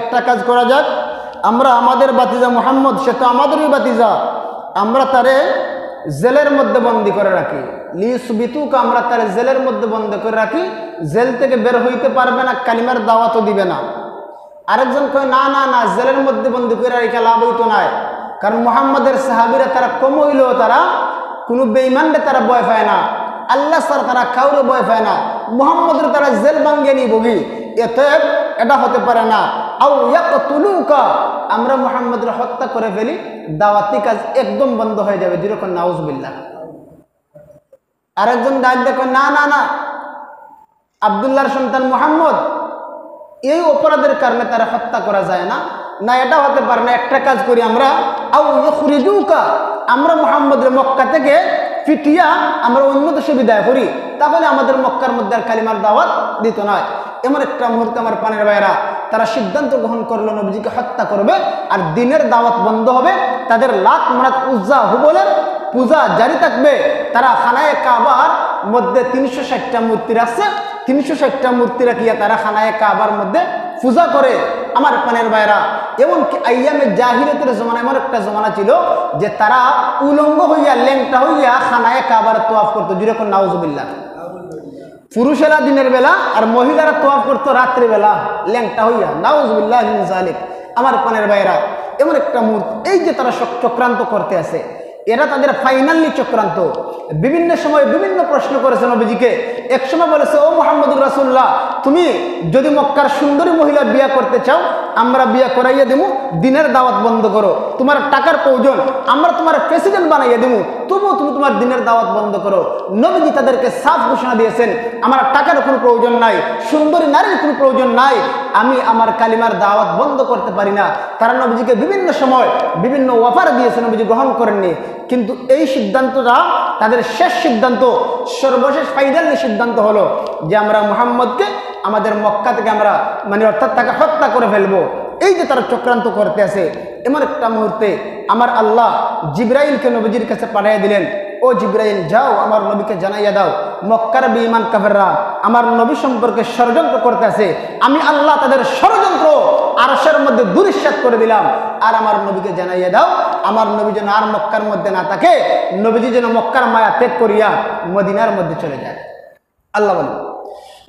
একটা কাজ করা যাক, আমরা আমাদের বাতিজা মুহাম্মদ, সে তো আমাদেরই বাতিজা, আমরা তারে জেলের মধ্যে বন্দি করে রাখি। লিসবিতুকা, আমরা তারে জেলের মধ্যে বন্দি করে রাখি, জেল থেকে বের হইতে পারবে না, কালিমার দাওয়াতও দিবে না। আরেকজন কয় না না না, জেলের মধ্যে বন্দি করে রেখে লাভ হইতো নাই, কারণ মুহাম্মদের সাহাবীরা তারা কম হইলেও তারা কোনো বেঈমানরে তারা ভয় পায় না, আল্লাহ ছাড়া তারা কাউরে ভয় পায় না, মুহাম্মদের তারা জেল ভাঙ্গে নি বগি, এটা হতে পারে না। আও ইয়াকতুলুকা, আমরা মুহাম্মদের হত্যা করে ফেলি, দাওয়াতি কাজ একদম বন্ধ হয়ে যাবে। যেরকম নাউজুবিল্লাহ। আরেকজন ডাক দেখো না না না, আব্দুল্লাহর সন্তান মুহাম্মদ, এই অপরাধের কারণে তারা হত্যা করা যায় না, না এটা হতে পারে না। একটা কাজ করি আমরা, আও ইখরিজুকা, আমরা মুহাম্মদের মক্কা থেকে ফিটিয়া আমরা অন্য দেশে বিদায় করি, তাহলে আমাদের মক্কার মধ্যে আর কালিমার দাওয়াত দিত না। এমন একটা মুহূর্তে আমার পানের ভাইরা তারা সিদ্ধান্ত গ্রহণ করলো নবীজিকে হত্যা করবে, আর দিনের দাওয়াত বন্ধ হবে, তাদের লাত মানাত উজ্জা হুবলের পূজা জারি থাকবে। তারা খানায়ে কাবার মধ্যে 360টা মূর্তি রাখছে, 360টা মূর্তি রাখিয়া তারা খানায়ে কাবার মধ্যে পূজা করে। আমার পানের ভাইরা, এমনকি আইয়ামে জাহিলিয়াতের জমানা এমন একটা জমানা ছিল যে তারা উলঙ্গ হইয়া, ল্যাংটা হইয়া খানায়ে কাবার তোয়াফ করতো। যেরকম নাউজুবিল্লাহ। পুরুষেরা দিনের বেলা আর মহিলারা তোয়াফ করতো রাত্রিবেলা ল্যাংটা হইয়া। নাউজুবিল্লাহ মিন যালিক। আমার পানের ভাইরা, এমন একটা মুহূর্ত, এই যে তারা চক্রান্ত করতে আছে, এরা তাদের ফাইনালি চক্রান্ত। বিভিন্ন সময় বিভিন্ন প্রশ্ন করেছে নবীজিকে। এক সময় বলেছে, ও মুহাম্মদুর রাসূলুল্লাহ, তুমি যদি মক্কার সুন্দরী মহিলা বিয়া করতে চাও, আমরা বিয়া করাইয়া দেবো, দিনের দাওয়াত বন্ধ করো। তোমার টাকার প্রয়োজন, আমরা তোমার প্রেসিডেন্ট বানাইয়া দেবো, তবুও তুমি তোমার দিনের দাওয়াত বন্ধ করো। নবীজি তাদেরকে সাফ ঘোষণা দিয়েছেন, আমার টাকার কোনো প্রয়োজন নাই, সুন্দরী নারীর কোনো প্রয়োজন নাই, আমি আমার কালিমার দাওয়াত বন্ধ করতে পারি না। তারা নবীজিকে বিভিন্ন সময় বিভিন্ন অফার দিয়েছে, নবীজি গ্রহণ করেননি। কিন্তু এই সিদ্ধান্তটা তাদের শেষ সিদ্ধান্ত, সর্বশেষ ফাইনালি সিদ্ধান্ত হলো যে আমরা মুহাম্মদকে আমাদের মক্কা থেকে আমরা অর্থাৎ তাকে হত্যা করে ফেলবো। এই যে তারা চক্রান্ত করতে আছে, এমন একটা মুহূর্তে আমার আল্লাহ জিবরাইলকে নবীজির কাছে পাঠিয়ে দিলেন। ও জিবরাইল, যাও আমার নবীকে জানাইয়া দাও, মক্কার বেঈমান কাফেররা আমার নবী সম্পর্কে ষড়যন্ত্র করতে আছে, আমি আল্লাহ তাদের ষড়যন্ত্র আরশের মধ্যে দুরিশ্বাত করে দিলাম। আর আমার নবীকে জানাইয়া দাও, আমার নবী যেন আর মক্কার মধ্যে না থাকে, নবীজি যেন মক্কার মায়া ত্যাগ করিয়া মদিনার মধ্যে চলে যায়। আল্লাহ বলেন,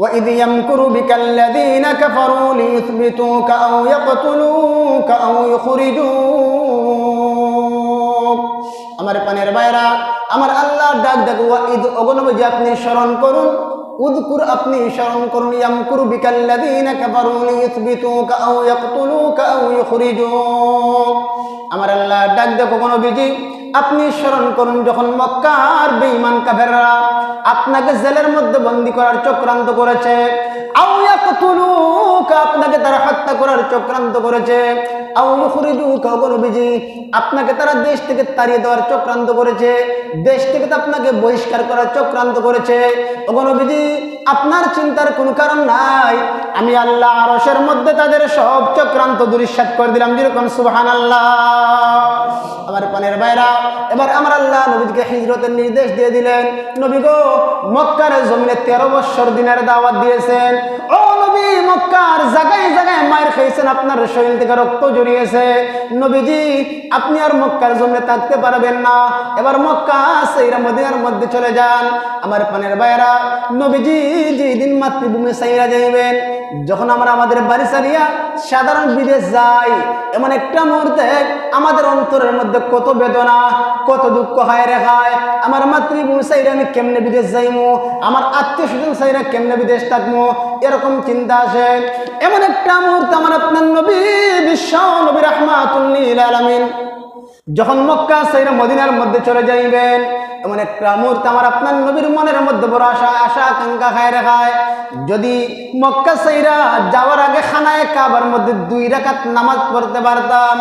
وَإِذْ يَمْكُرُ بِكَ الَّذِينَ كَفَرُوا لِيُثْبِتُوكَ أَوْ يَقْتُلُوكَ أَوْ يُخْرِجُوكَ। আমার পানের ভাইরা, আমার আল্লাহ ডাক ডাক, ওয়াইদ, অগণবজি আপনি স্মরণ করুন, উযকুর আপনি স্মরণ করুন, ইয়ামকুরু বিকাল্লাযীনা কাফারু লিইউসবিতুকা আও ইয়াকতুলুকা আও ইখরিজুক। আমার আল্লাহ ডাক ডাক, অগণবজি আপনি স্মরণ করুন, যখন মক্কার বেঈমান কাফেররা আপনাকে জেলের মধ্যে বন্দী করার চক্রান্ত করেছে, আও ইয়াকতুলুকা, আপনাকে তারা হত্যা করার চক্রান্ত করেছে, আও ইখরিজুকা, নবীজি আপনাকে তারা দেশ থেকে তাড়িয়ে দেওয়ার চক্রান্ত করেছে, দেশ থেকে আপনাকে বহিষ্কার করার চক্রান্ত করেছে। নবীজি আপনার চিন্তার কোনো কারণ নাই, আমি আল্লাহ আরশের মধ্যে তাদের সব চক্রান্ত দুরিশ্বাত করে দিলাম। যেরকম সুবহানাল্লাহ। আমার পানের ভাইরা, এবার আমার আল্লাহ নবীকে হিজরতের নির্দেশ দিয়ে দিলেন। নবী গো, মক্কার জমিনে 13 বছর দিনের দাওয়াত দিয়েছেন। ও নবী, মক্কার জায়গায় জায়গায় মায়ের খেয়েছেন, আপনার শরীর থেকে রক্ত জড়িয়েছে। নবীজি আপনি আর মক্কার জমিনে থাকতে পারবেন না, এবার মক্কা সাইরা মদিনার মধ্যে চলে যান। আমার পানের ভাইরা, নবীজি যেদিন মাতৃভূমি সাইরা যাইবেন, যখন আমরা আমাদের বাড়ি সারিয়া সাধারণ বিদেশ যাই, এমন একটা মুহূর্তে আমাদের অন্তরের মধ্যে কত বেদনা, কত দুঃখ হয় রে হয়। আমার মাতৃভূমি সাইরা আমি কেমনে বিদেশ যাইমু, আমার আত্মীয় স্বজন সাইরা কেমনে বিদেশ থাকবো, এরকম চিন্তা আসে। এমন একটা মুহূর্তে আমার আপনার নবী, বিশ্ব নবী রাহমাতুল লিল আলামিন, যখন মক্কা সাইরা মদিনার মধ্যে চলে যাইবেন, এমন একটা মুহূর্তে আমার আপনার নবীর মনের মধ্যে বড় আশা আকাঙ্ক্ষা খায় রেখায়, যদি মক্কা সাইরা যাওয়ার আগে খানায়ে কাবার মধ্যে 2 রাকাত নামাজ পড়তে পারতাম।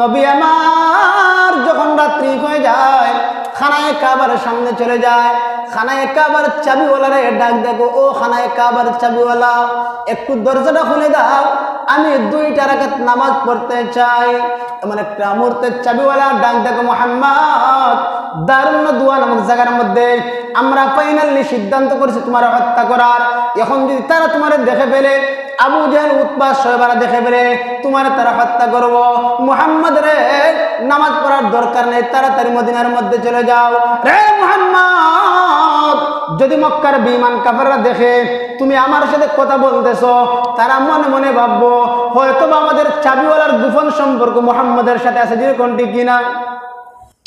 নবী আমার যখন রাত্রি হয়ে যায়, খানায়ে কাবার সামনে চলে যায়, খানায়ে কাবার চাবিওয়ালারে ডাক দেখো, ও খানায়ে কাবার চাবিওয়ালা, একটু দরজাটা খুলে দাও, আমি 2 রাকাত নামাজ পড়তে চাই। এমন একটা মুহূর্তে চাবিওয়ালা ডাক দেখো, মুহাম্মদ, দারুন দুয়া নামক জায়গার মধ্যে আমরা ফাইনালি সিদ্ধান্ত করেছি তোমার হত্যা করার। এখন যদি তারা তোমার দেখে ফেলে, আবু জাহেল, উতবা, শয়বারা দেখে ফেলে, তোমার তোমার তারা হত্যা করব। মুহাম্মদ রে, নামাজ পড়ার দরকার নেই, তাড়াতাড়ি মদিনার মধ্যে চলে যাও। রে মুহাম্মদ, যদি মক্কার বেঈমান কাফেররা দেখে তুমি আমার সাথে কথা বলতেছো, তারা মনে মনে ভাববো হয়তো আমাদের চাবিওয়ালার গোপন সম্পর্ক মুহাম্মদের সাথে আছে, যেরকম ঠিক কিনা।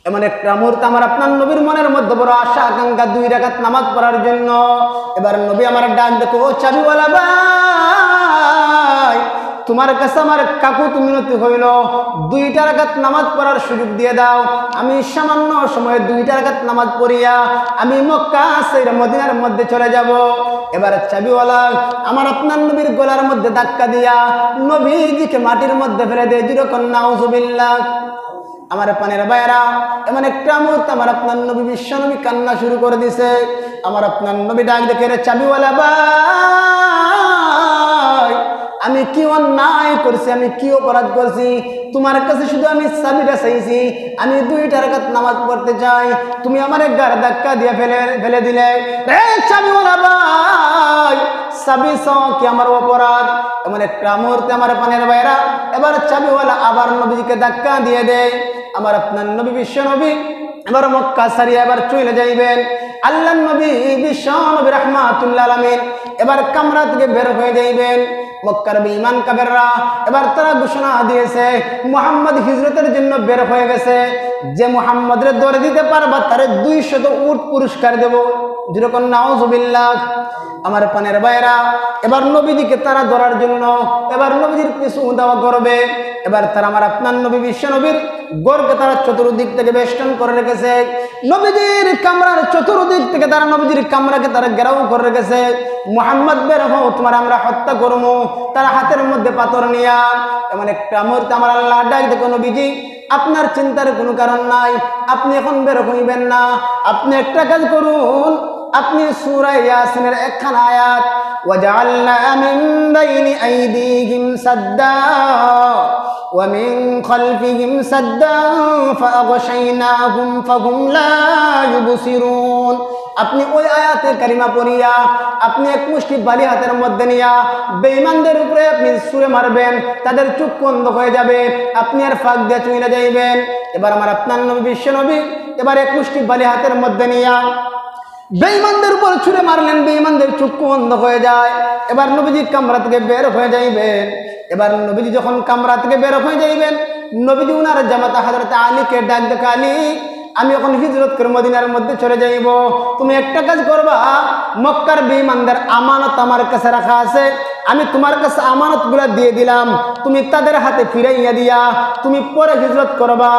এমন একটা মুহূর্তে আমার আপনার নবীর মনের মধ্যে বড় আশা আকাঙ্ক্ষা 2 রাকাত নামাজ পড়ার জন্য। এবার নবী আমার ডাক দেখো, ও চাবিওয়ালা ভাই, তোমার কাছে আমার কাকুতি মিনতি হইল, 2টা রাকাত নামাজ পড়ার সুযোগ দিয়ে দাও। আমি সামান্য সময়ে 2টা রাকাত নামাজ পড়িয়া আমি মক্কা ছেড়ে মদিনার মধ্যে চলে যাব। এবার চাবিওয়ালা আমার আপনার নবীর গলার মধ্যে ধাক্কা দিয়া নবীজিকে মাটির মধ্যে ফেলে দেয়। যেরকম নাউজুবিল্লাহ। আমার পানের ভাইরা, এমন একটা মুহূর্তে আমার আপনার নবী বিশ্ব নবী কান্না শুরু করে দিছে। আমার আপনার নবী ডাক দেখে, রে চাবিওয়ালা ভাই, আমি কি অন্যায় করছি, আমি কি অপরাধ করছি? তোমার কাছে শুধু আমি চাবিটা চাইছি, আমি 2টা রাকাত নামাজ পড়তে চাই, তুমি আমার গার ধাক্কা দিয়ে ফেলে দিলে। রে চাবিওয়ালা ভাই, চাবি চাও কি আমার অপরাধ? এমন একটা মুহূর্তে আমার পানের ভাইরা, এবার চাবিওয়ালা আবার নবীকে ধাক্কা দিয়ে দেয়। আমার আপনার নবী বিশ্ব নবী এবার মক্কা ছাড়িয়া এবার চলে যাইবেন। আল্লাহর নবী বিশ্ব নবী রাহমাতুল্লাহ আলামিন এবার কামরা থেকে বের হয়ে যাইবেন। মক্কার বেঈমান কাফেররা এবার তারা ঘোষণা দিয়েছে মুহাম্মদ হিজরতের জন্য বের হয়ে গেছে, যে মুহাম্মদের ধরে দিতে পারবা তারে 200 উট পুরস্কার দেব। যেরকম নাউজুবিল্লাহ। আমার পানের ভাইরা, এবার নবীজিকে তারা ধরার জন্য এবার নবীজির পিছু দাওয়া করবে। এবার তারা আমার আপনার নবী বিশ্ব নবীর গড়কে তারা চতুর্দিক থেকে বেষ্টন করে রেখেছে। নবীজির কামরার চতুর্দিক থেকে তারা নবীজির কামরাকে তারা ঘেরাও করে রেখেছে। মুহাম্মদ বের হও, তোমার আমরা হত্যা করবো। তারা হাতের মধ্যে পাথর নিয়া। এমন একটা মুহূর্তে আমার আল্লাহ ডাক দেখো, নবীজি আপনার চিন্তার কোনো কারণ নাই, আপনি এখন বের হইবেন না। আপনি একটা কাজ করুন, আপনি সূরা ইয়াসিনের একখানা আয়াত, ওয়াজআলনা মিন বাইনি আইদিহিম সাদ্দা ওয়া মিন খালফিহিম সাদ্দা ফাআগশাইনাহুম ফাহুম লা ইউবসিরুন। আপনি ওই আয়াতে কারিমা পড়িয়া আপনি এক মুষ্টি বালি হাতের মধ্যে নিয়া বেঈমানদের উপরে আপনি ছুঁড়ে মারবেন, তাদের চোখ বন্ধ হয়ে যাবে, আপনি আর ফাঁক দিয়ে চলে যাইবেন। এবার আমার আপনার নবী বিশ্ব নবী এবার এক মুষ্টি বালি হাতের মধ্যে নিয়া বেঈমানদের উপর ছুঁড়ে মারলেন, বেঈমানদের চক্ষু বন্ধ হয়ে যায়। এবার নবীজি কামরা থেকে বের হয়ে যাইবেন। এবার নবীজি যখন কামরা থেকে বের হয়ে যাইবেন, নবীজি উনার জামাতা হযরত আলীকে ডাক দেখে, আলী আমি এখন হিজরত করে মদিনার মধ্যে চলে যাইব, তুমি একটা কাজ করবা, মক্কার বেঈমানদের আমানত আমার কাছে রাখা আছে, আমি তোমার কাছে আমানতগুলো দিয়ে দিলাম, তুমি তাদের হাতে ফিরাইয়া দিয়া তুমি পরে হিজরত করবা।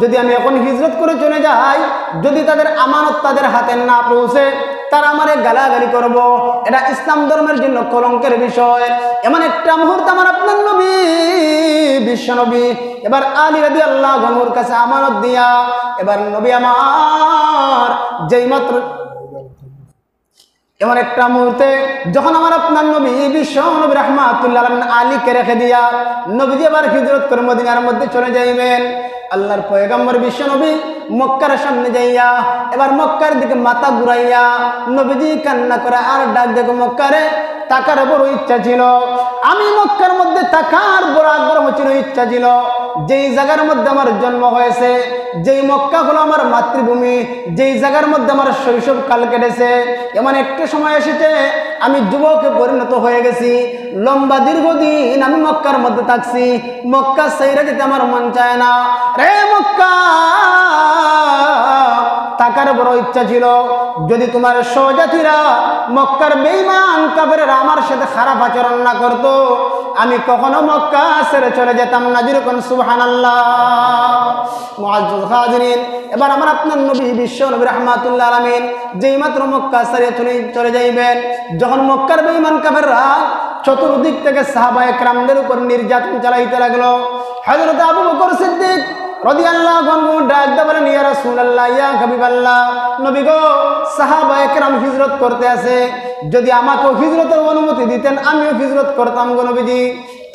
যদি আমি এখন হিজরত করে চলে যাই, যদি তাদের আমানত তাদের হাতে না পৌঁছে, তারা আমারে গালাগালি করব, এটা ইসলাম ধর্মের জন্য কলঙ্কের বিষয়। এমন একটা মুহূর্তে আমার আপনার নবী বিশ্ব নবী এবার আলী রাদিয়াল্লাহু আনহুর কাছে আমানত দিয়া এবার নবী আমার যেই মাত্র এমন একটা মুহূর্তে যখন আমার আপনার নবী বিশ্ব নবী রাহমাতুল্লাহ আলাইহি আলীকে রেখে দিয়া নবীজি এবার হিজরত করে মদিনার মধ্যে চলে যাইবেন। আল্লাহর পয়গম্বর বিশ্ব নবী মক্কার সামনে যাইয়া এবার মক্কার দিকে মাথা ঘুরাইয়া নবীজি কান্না করে আর ডাক দেখো, মক্কারে তাকার বড় ইচ্ছা ছিল, আমি মক্কার মধ্যে তাকার বড় আগ্রহ ছিল, ইচ্ছা ছিল। যেই জায়গার মধ্যে আমার জন্ম হয়েছে, যেই মক্কা হলো আমার মাতৃভূমি, যেই জায়গার মধ্যে আমার শৈশব কাল কেটেছে, এমন একটা সময় এসেছে আমি যুবকে পরিণত হয়ে গেছি, লম্বা দীর্ঘদিন আমি মক্কার মধ্যে থাকছি, মক্কা ছাইরা যেতে আমার মন চায় না। রে মক্কা তাকার বড় ইচ্ছা ছিল, যদি তোমার সহজাতিরা মক্কার বেঈমান কাফেররা আমার সাথে খারাপ আচরণ না করতো, আমি কখনো মক্কা ছেড়ে চলে যেতাম না। যেরকম সুবহানাল্লাহ। মুআজ্জাজ হাজিরিন, এবার আমার আপনার নবী বিশ্ব নবী রাহমাতুল্লাহ আলামিন যেই মাত্র মক্কা ছেড়ে চলে যাইবেন, যখন মক্কার বেঈমান কাফেররা চতুর্দিক থেকে সাহাবায়ে কেরামদের উপর নির্যাতন চালাইতে লাগলো, হযরত আবু বকর সিদ্দিক রাদিয়াল্লাহু আনহু ডাক দিয়ে বলেন, ইয়া রাসূলুল্লাহ, ইয়া হাবিবাল্লাহ, নবী গো, সাহাবায়ে কেরাম হিজরত করতে আছে, যদি আমাকেও হিজরতের অনুমতি দিতেন আমিও হিজরত করতাম গো নবীজি।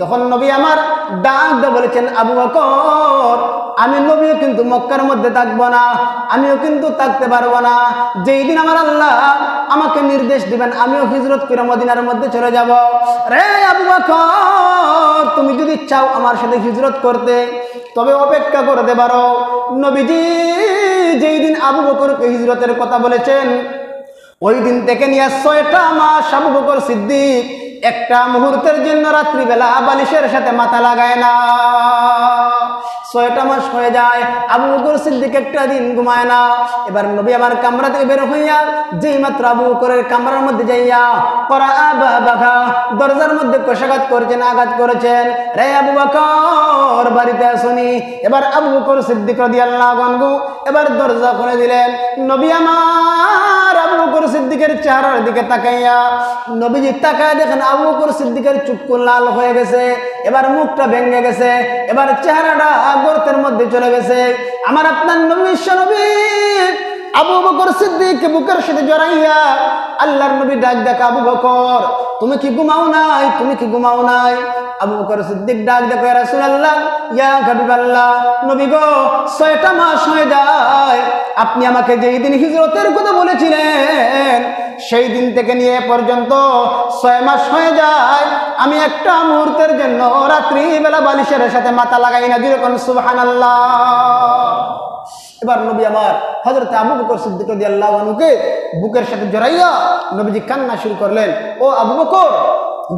তখন নবী আমার ডাক দিয়ে বলেছেন, আবু বকর আমি নবীও কিন্তু মক্কার মধ্যে থাকবো না, আমিও কিন্তু থাকতে পারবো না। যেই দিন আমার আল্লাহ আমাকে নির্দেশ দিবেন আমিও হিজরত করে মদিনার মধ্যে চলে যাব। রে আবু বকর, তুমি যদি চাও আমার সাথে হিজরত করতে তবে অপেক্ষা করতে পারো। নবীজি যেই দিন আবু বকরকে হিজরতের কথা বলেছেন ওই দিন থেকে নিয়ে 6টা মাস আবু বকর সিদ্দিক একটা মুহূর্তের জন্য রাত্রিবেলা বালিশের সাথে মাথা লাগায় না। 6টা মাস হয়ে যায় আবু বকর সিদ্দিক একটা দিন ঘুমায় না। এবার নবী আমার কামরা থেকে বের হইয়া যেই মাত্র আবু বকরের কামরার মধ্যে যাইয়া বাঘা দরজার মধ্যে কষাঘাত করেছেন, আঘাত করেছেন, রে আবু বকর বাড়িতে আসুনি। এবার আবু বকর সিদ্দিক রাদিয়াল্লাহু আনহু এবার দরজা খুলে দিলেন। নবী আমার আবু বকর সিদ্দিকের চেহারার দিকে তাকাইয়া নবীজি তাকায় দেখেন আবু বকর সিদ্দিকের চক্ষু লাল হয়ে গেছে, এবার মুখটা ভেঙে গেছে, এবার চেহারাটা গর্তের মধ্যে চলে গেছে। আমার আপনার নবী বিশ্বনবী আবু বকর সিদ্দিক বুকের সাথে জড়াইয়া আল্লাহর নবী ডাক দেখ, আবু বকর তুমি কি ঘুমাও নাই, তুমি কি ঘুমাও নাই? আবু বকর সিদ্দিক ডাক দেখো, ইয়া রাসূলুল্লাহ ইয়া হাবিবাল্লাহ, নবী গো 6টা মাস হয়ে যায় আপনি আমাকে যেই দিন হিজরতের কথা বলেছিলেন সেই দিন থেকে নিয়ে পর্যন্ত 6 মাস হয়ে যায় আমি একটা মুহূর্তের জন্য রাত্রিবেলা বালিশের সাথে মাথা লাগাই না। যেরকম সুবহানাল্লাহ। এবার নবী আমার হযরত আবু বকর সিদ্দিক রাদিয়াল্লাহু আনহুকে বুকের সাথে জড়াইয়া নবীজি কান্না শুরু করলেন, ও আবু বকর,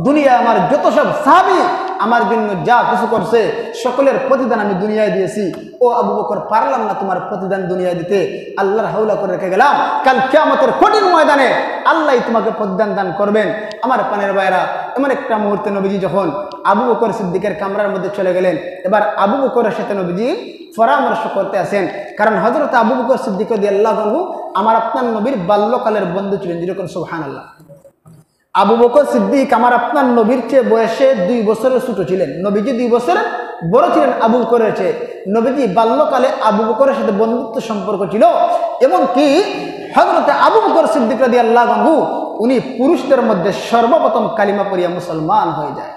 দুনিয়া আমার যত সব সাহাবী আমার জন্য যা কিছু করছে সকলের প্রতিদান আমি দুনিয়ায় দিয়েছি। ও আবু বকর, পারলাম না তোমার প্রতিদান দুনিয়ায় দিতে, আল্লাহর হাওলা করে রেখে গেলাম। কাল কিয়ামতের কঠিন ময়দানে আল্লাহই তোমাকে প্রতিদান দান করবেন। আমার পানের ভাইরা, এমন একটা মুহূর্তে নবীজি যখন আবু বকর সিদ্দিকের কামরার মধ্যে চলে গেলেন, এবার আবু বকরের সাথে নবীজি পরামর্শ করতে আসেন। কারণ হযরত আবু বকর সিদ্দিক রাদিয়াল্লাহু আনহু আমার আপনার নবীর বাল্যকালের বন্ধু ছিলেন। যেরকম সুবহানাল্লাহ। আবু বকর সিদ্দিক আমার আপনার নবীর চেয়ে বয়সে 2 বছরের ছোট ছিলেন। নবীজি 2 বছরের বড় ছিলেন আবু বকরের চেয়ে। নবীজি বাল্যকালে আবু বকরের সাথে বন্ধুত্ব সম্পর্ক ছিল। এমনকি হযরত আবু বকর সিদ্দিক রাদিয়াল্লাহু আনহু উনি পুরুষদের মধ্যে সর্বপ্রথম কালিমা পড়িয়া মুসলমান হয়ে যায়।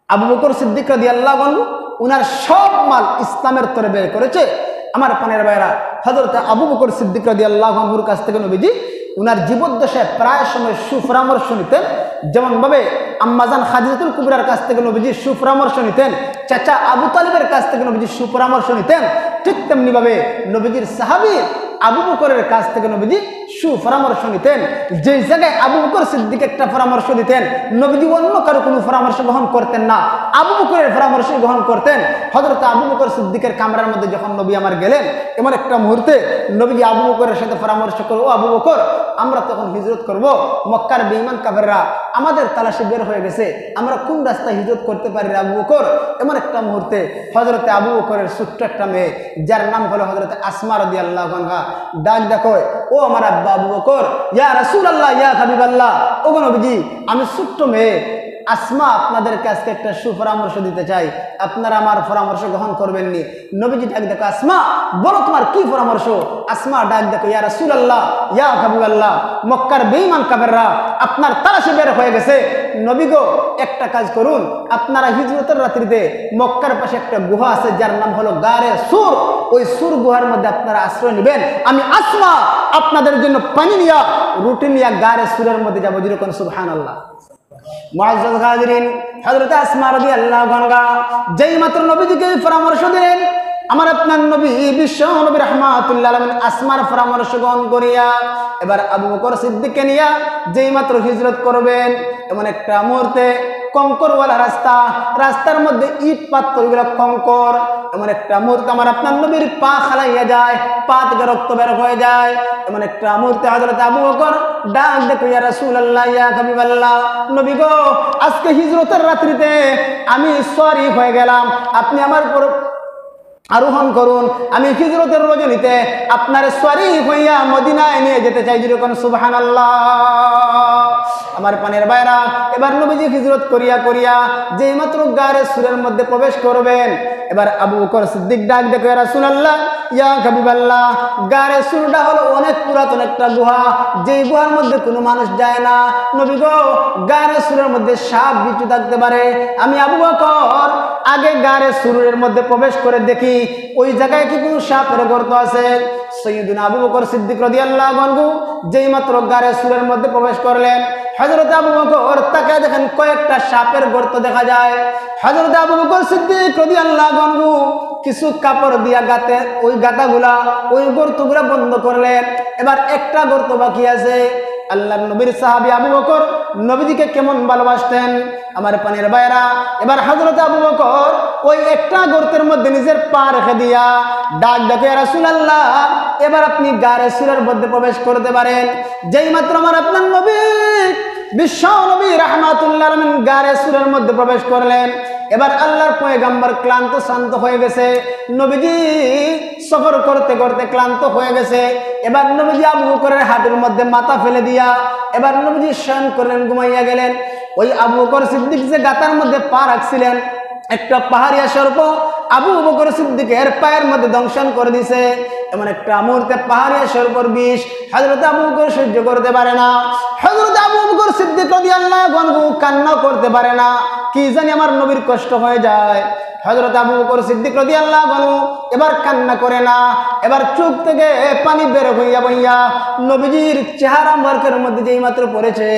আবু বকর সিদ্দিক রাদিয়াল্লাহু আনহু উনার সব মাল ইসলামের তরে ব্যয় করেছে। আমার পানের ভাইরা, হযরত আবু বকর সিদ্দিক রাদিয়াল্লাহু আনহুর কাছ থেকে নবীজি উনার জীবদ্দশায় প্রায় সময় সুপরামর্শ নিতেন। যেমনভাবে আম্মাজান খাদিজাতুল কুবরার কাছ থেকে নবীজি সুপরামর্শ নিতেন, চাচা আবু তালিবের কাছ থেকে নবীজি সুপরামর্শ নিতেন, ঠিক তেমনিভাবে নবীজির সাহাবী আবু বকরের কাছ থেকে নবীজি সুপরামর্শ নিতেন। যে জায়গায় আবু বকর সিদ্দিক একটা পরামর্শ দিতেন নবীজি অন্য কারো কোনো পরামর্শ গ্রহণ করতেন না, আবু বকরের পরামর্শ গ্রহণ করতেন। হযরত আবু বকর সিদ্দিকের কামরার মধ্যে যখন নবী আমার গেলেন, এমন একটা মুহূর্তে নবীজি আবু বকরের সাথে পরামর্শ করো, ও আবু বকর, আমরা তখন হিজরত করব, মক্কার বেঈমান কাফেররা আমাদের তালাশে বের হয়ে গেছে, আমরা কোন রাস্তায় হিজরত করতে পারি আবু বকর? এমন একটা মুহূর্তে হযরত আবু বকরের ছোট্ট একটা মেয়ে যার নাম হলো হযরত আসমা রাদিয়াল্লাহু আনহা ডাক দেখো, ও আমার আব্বা আবু বকর, ইয়া রাসূলুল্লাহ ইয়া হাবিবাল্লাহ, ও নবীজি আমি ছোট্ট মেয়ে আসমা আপনাদের কাছে একটা সুপরামর্শ দিতে চাই, আপনারা আমার পরামর্শ গ্রহণ করবেন নি? নবীজি ডাক দেখো, আসমা বলো তোমার কি পরামর্শ? আসমা ডাক দেখো, ইয়া রাসূলুল্লাহ ইয়া হাবিবাল্লাহ, মক্কার বেঈমান কাফেররা আপনার তালাশে বের হয়ে গেছে। নবী গো, একটা কাজ করুন, আপনারা হিজরতের রাত্রিতে মক্কার পাশে একটা গুহা আছে যার নাম হলো গারে সুর, ওই সুর গুহার মধ্যে আপনারা আশ্রয় নেবেন। আমি আসমা আপনাদের জন্য পানি নিয়া রুটি নিয়া গারে সুরের মধ্যে যাবো। যেরকম সুবহানাল্লাহ। মুআজ্জাজ হাজিরিন, হযরত আসমা রাদিয়াল্লাহু আনহা যেই মাত্র নবীজিকে পরামর্শ দিলেন, আমার আপনার নবী বিশ্ব নবী রাহমাতুল্লাহ আলাইহি আসমার পরামর্শ গ্রহণ করিয়া এবার আবু বকর সিদ্দিককে নিয়া যেই মাত্র হিজরত করবেন, এমন একটা মুহূর্তে কঙ্করওয়ালা রাস্তা, রাস্তার মধ্যে ইট পাথরগুলো কঙ্কর, এমন একটা মুহূর্তে আমার আপনার নবীর পা খালাইয়া যায়, পা থেকে রক্ত বের হয়ে যায়। এমন একটা মুহূর্তে হযরত আবু বকর ডাক দেখো, ইয়া রাসূলুল্লাহ ইয়া হাবিবাল্লাহ, নবী গো, আজকে হিজরতের রাত্রিতে আমি সরি হয়ে গেলাম, আপনি আমার উপর আরোহণ করুন, আমি হিজরতের রজনীতে আপনার সরি হইয়া মদিনায় নিয়ে যেতে চাই। যেরকম সুবহানাল্লাহ। আমার পানের বাইরা, এবার নবীজি হিজরত করিয়া করিয়া যেই মাত্র গারে সুরের মধ্যে প্রবেশ করবেন, এবার আবু বকর সিদ্দিক ডাক দেখো, ইয়া রাসূলুল্লাহ, ইয়া হাবিবাল্লাহ, গারে সুরটা হলো অনেক পুরাতন একটা গুহা, যেই গুহার মধ্যে কোনো মানুষ যায় না। নবী গো, গারে সুরের মধ্যে সাপ বিচ্ছু থাকতে পারে। আমি আবু বকর আগে গারে সুরের মধ্যে প্রবেশ করে দেখি ওই জায়গায় কি কোনো সাপের গর্ত আছে। সাইয়্যিদুনা আবু বকর সিদ্দিক রাদিয়াল্লাহু আনহু যেই মাত্র গারে সুরের মধ্যে প্রবেশ করলেন, হযরত আবু বকর তাকায় দেখেন কয়েকটা সাপের গর্ত দেখা যায়। হযরত আবু বকর সিদ্দিক রাদিয়াল্লাহু আনহু কিছু কাপড় দিয়া গাতে ওই গাতাগুলা ওই গর্তগুলা বন্ধ করলেন। এবার একটা গর্ত বাকি আছে। আল্লাহর নবীর সাহাবী আবু বকর নবীজিকে কেমন ভালোবাসতেন আমার পানির ভাইরা। এবার হযরত আবু বকর ওই একটা গর্তের মধ্যে নিজের পা রেখে দিয়া ডাক ডাকে, ইয়া রাসূলুল্লাহ, এবার আপনি গারে সুরের মধ্যে প্রবেশ করতে পারেন। যেই মাত্র আমার আপনার নবী বিশ্ব নবী রাহমাতুল্লাহ আলামিন গারে সুরের মধ্যে প্রবেশ করলেন, এবার আল্লাহর পয়গম্বর ক্লান্ত শান্ত হয়ে গেছে। নবীজি সফর করতে করতে ক্লান্ত হয়ে গেছে। এবার নবীজি আবু বকরের হাঁটুর মধ্যে মাথা ফেলে দিয়া এবার নবীজি শয়ন করলেন, ঘুমাইয়া গেলেন। ওই আবু বকর সিদ্দিক যে গাতার মধ্যে পা রাখছিলেন, একটা পাহাড়িয়া সর্প আবু বকর সিদ্দিকের পায়ের মধ্যে দংশন করে দিছে। এমন একটা মুহূর্তে পাহাড়িয়া সর্পর বিষ হযরত আবু বকর সহ্য করতে পারে না। হযরত আবু বকর সিদ্দিক রাদিয়াল্লাহু আনহু কান্না করতে পারে না, কি জানি আমার নবীর কষ্ট হয়ে যায়। হযরত আবু বকর সিদ্দিক রাদিয়াল্লাহু আনহু এবার কান্না করে না, এবার চোখ থেকে পানি বের হইয়া বইয়া নবীজির চেহারা মুবারকের মধ্যে যেই মাত্র পড়েছে,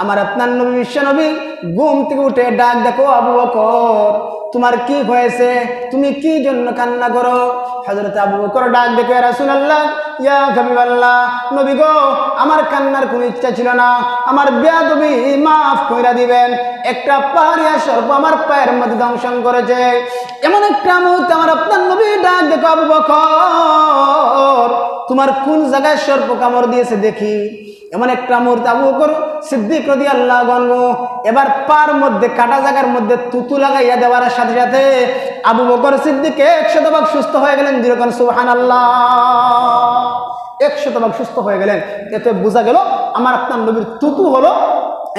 আমার আপনার নবী বিশ্ব নবী ঘুম থেকে উঠে ডাক দেখো, আবু বকর তোমার কি হয়েছে, তুমি কি জন্য কান্না করো? হযরত আবু বকর ডাক দেখো, ইয়া রাসূলুল্লাহ, ইয়া হাবিবাল্লাহ, নবী গো, আমার কান্নার কোনো ইচ্ছা ছিল না, আমার বেয়াদবি মাফ কইরা দিবেন। একটা পাহাড়িয়া সর্প আমার পায়ের মধ্যে দংশন করেছে। এমন একটা মুহূর্তে আমার আপনার নবী ডাক দেখো, আবু বকর তোমার কোন জায়গায় সর্প কামড় দিয়েছে দেখি। এমন একটা মুহূর্তে আবু বকর সিদ্দিক রাদিয়াল্লাহু আনহু এবার পার মধ্যে কাটা জায়গার মধ্যে তুতু লাগাইয়া দেওয়ার সাথে সাথে আবু বকর সিদ্দিক 100% সুস্থ হয়ে গেলেন। যেরকম সুবহানাল্লাহ, 100% সুস্থ হয়ে গেলেন। এতে বোঝা গেল আমার আপনার নবীর তুতু হলো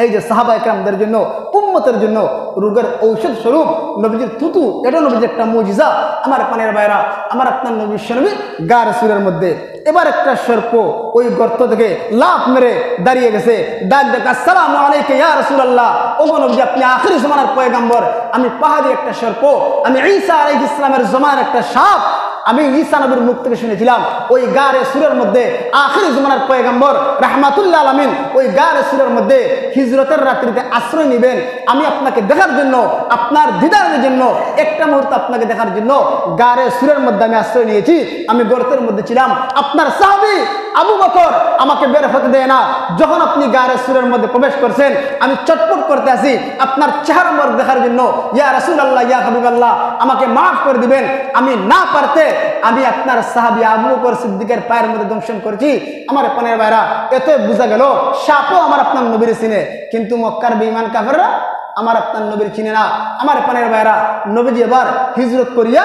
এই যে সাহাবা একরামদের জন্য, উম্মতের জন্য রোগের ঔষধ স্বরূপ নবীজির তুতু। এটা নবীজির একটা মুজিজা। আমার পানের ভাইরা, আমার আপনার নবী বিশ্বনবী গার সুরের মধ্যে এবার একটা সর্প ওই গর্ত থেকে লাফ মেরে দাঁড়িয়ে গেছে। ডাক ডাক, আসসালামু আলাইকা ইয়া রাসূলুল্লাহ, ওগো নবী আপনি আখিরি জামানার পয়গম্বর, আমি পাহাড়ি একটা সর্প, আমি ঈসা আলাইহিস সালামের জমানার একটা সাপ, আমি ঈসা নবীর মুখ থেকে শুনেছিলাম ওই গারে সুরের মধ্যে আখিরি জামানার পয়গম্বর রাহমাতুল্লাহ আলামিন ওই গারে সুরের মধ্যে হিজরতের রাত্রিতে আশ্রয় নেবেন। আমি আপনাকে দেখার জন্য, আপনার দিদারের জন্য, একটা মুহূর্ত আপনাকে দেখার জন্য গারে সুরের মধ্যে আমি আশ্রয় নিয়েছি। আমি গর্তের মধ্যে ছিলাম, আপনার সাহাবী আবু বকর আমাকে বের হতে দেয় না। যখন আপনি গারে সুরের মধ্যে প্রবেশ করছেন, আমি চটপট করতে আসি আপনার চেহারা মুবারক দেখার জন্য। ইয়া রাসূলুল্লাহ, ইয়া হাবিবাল্লাহ, আমাকে মাফ করে দিবেন। আমি না পারতে আমি আপনার সাহাবী আবু বকর সিদ্দিকের পায়ের মধ্যে দংশন করেছি। আমার পানের ভাইরা, এতে বোঝা গেল সাপও আমার আপনার নবীর চিনে, কিন্তু মক্কার বেঈমান কাফেররা আমার আপনার নবীর চিনে না। আমার পানের ভাইরা, নবীজি এবার হিজরত করিয়া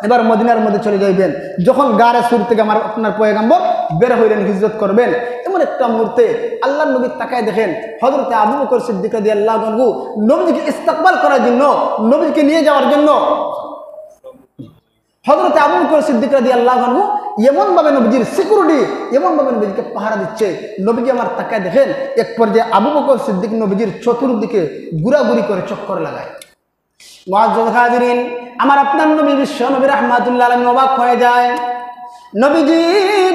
এবার মদিনার মধ্যে চলে যাইবেন। যখন গারে সুর থেকে আমার আপনার পয়গম্বর বের হইলেন, হিজরত করবেন, এমন একটা মুহূর্তে আল্লাহর নবী তাকায় দেখেন হযরত আবু বকর সিদ্দিক রাদিয়াল্লাহু আনহু নবীজিকে ইস্তেকবাল করার জন্য, নবীজিকে নিয়ে যাওয়ার জন্য হযরত আবু বকর সিদ্দিক রাদিয়াল্লাহু আনহু এমন ভাবে নবীজির সিকিউরিটি, এমন ভাবে নবীজিকে পাহারা দিচ্ছে। নবীজি আমার তাকায় দেখেন এক পর্যায়ে আবু বকর সিদ্দিক নবীজির চতুর্দিকে ঘুরাঘুরি করে চক্কর লাগায়। মুআজ্জাজ হাজিরিন, আমার আপনার নবী বিশ্ব নবী রাহমাতুল্লাহ আলাইহি অবাক হয়ে যায়। নবীজি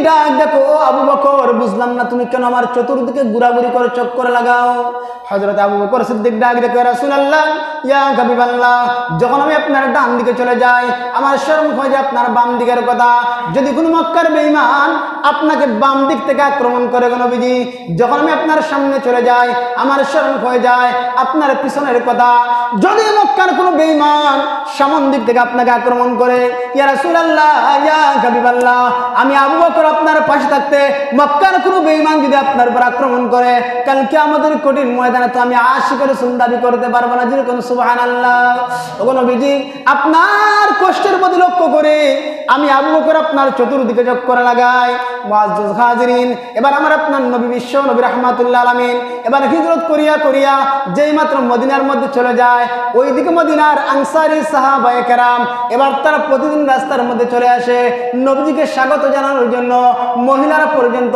ডাক দেখো, আবু বকর বুঝলাম না তুমি কেন আমার চতুর্দিকে ঘুরাঘুরি করে চক্কর লাগাও? হযরত আবু বকর সিদ্দিক ডাক দেখো, ইয়া রাসূলুল্লাহ, ইয়া হাবিবাল্লাহ, যখন আমি আপনার ডান দিকে চলে যাই আমার শরম হয়ে যায় আপনার বাম দিকের কথা। যদি কোনো মক্কার বেঈমান আপনাকে বাম দিক থেকে আক্রমণ করে গো নবীজি, যখন আমি আপনার সামনে চলে যাই আমার শরম হয়ে যায় আপনার পিছনের কথা। যদি মক্কার কোনো বেঈমান সামন দিক থেকে আপনাকে আক্রমণ করে, ইয়া রাসূলুল্লাহ, ইয়া হাবিবাল্লাহ, আমি আবু বকর আপনার পাশে থাকতে মক্কার কোনো বেঈমান যদি আপনার উপর আক্রমণ করে, কালকে আমাদের কঠিন ময়দানে তো আমি আশিকের রাসূল দাবি করতে পারবো না। যেরকম সুবহানাল্লাহ। ওগো নবীজি, আপনার কষ্টের প্রতি লক্ষ্য করে আমি আবু বকর আপনার চতুর্দিকে চক্কর লাগাই। মুআজ্জাজ হাজিরিন, এবার আমার আপনার নবী বিশ্ব নবী রাহমাতুল্লাহ আলামিন এবার হিজরত করিয়া করিয়া যেই মাত্র মদিনার মধ্যে চলে যায়, ওইদিকে মদিনার আনসারী সাহাবায়ে কেরাম এবার তারা প্রতিদিন রাস্তার মধ্যে চলে আসে নবীজিকে স্বাগত জানানোর জন্য। মহিলারা পর্যন্ত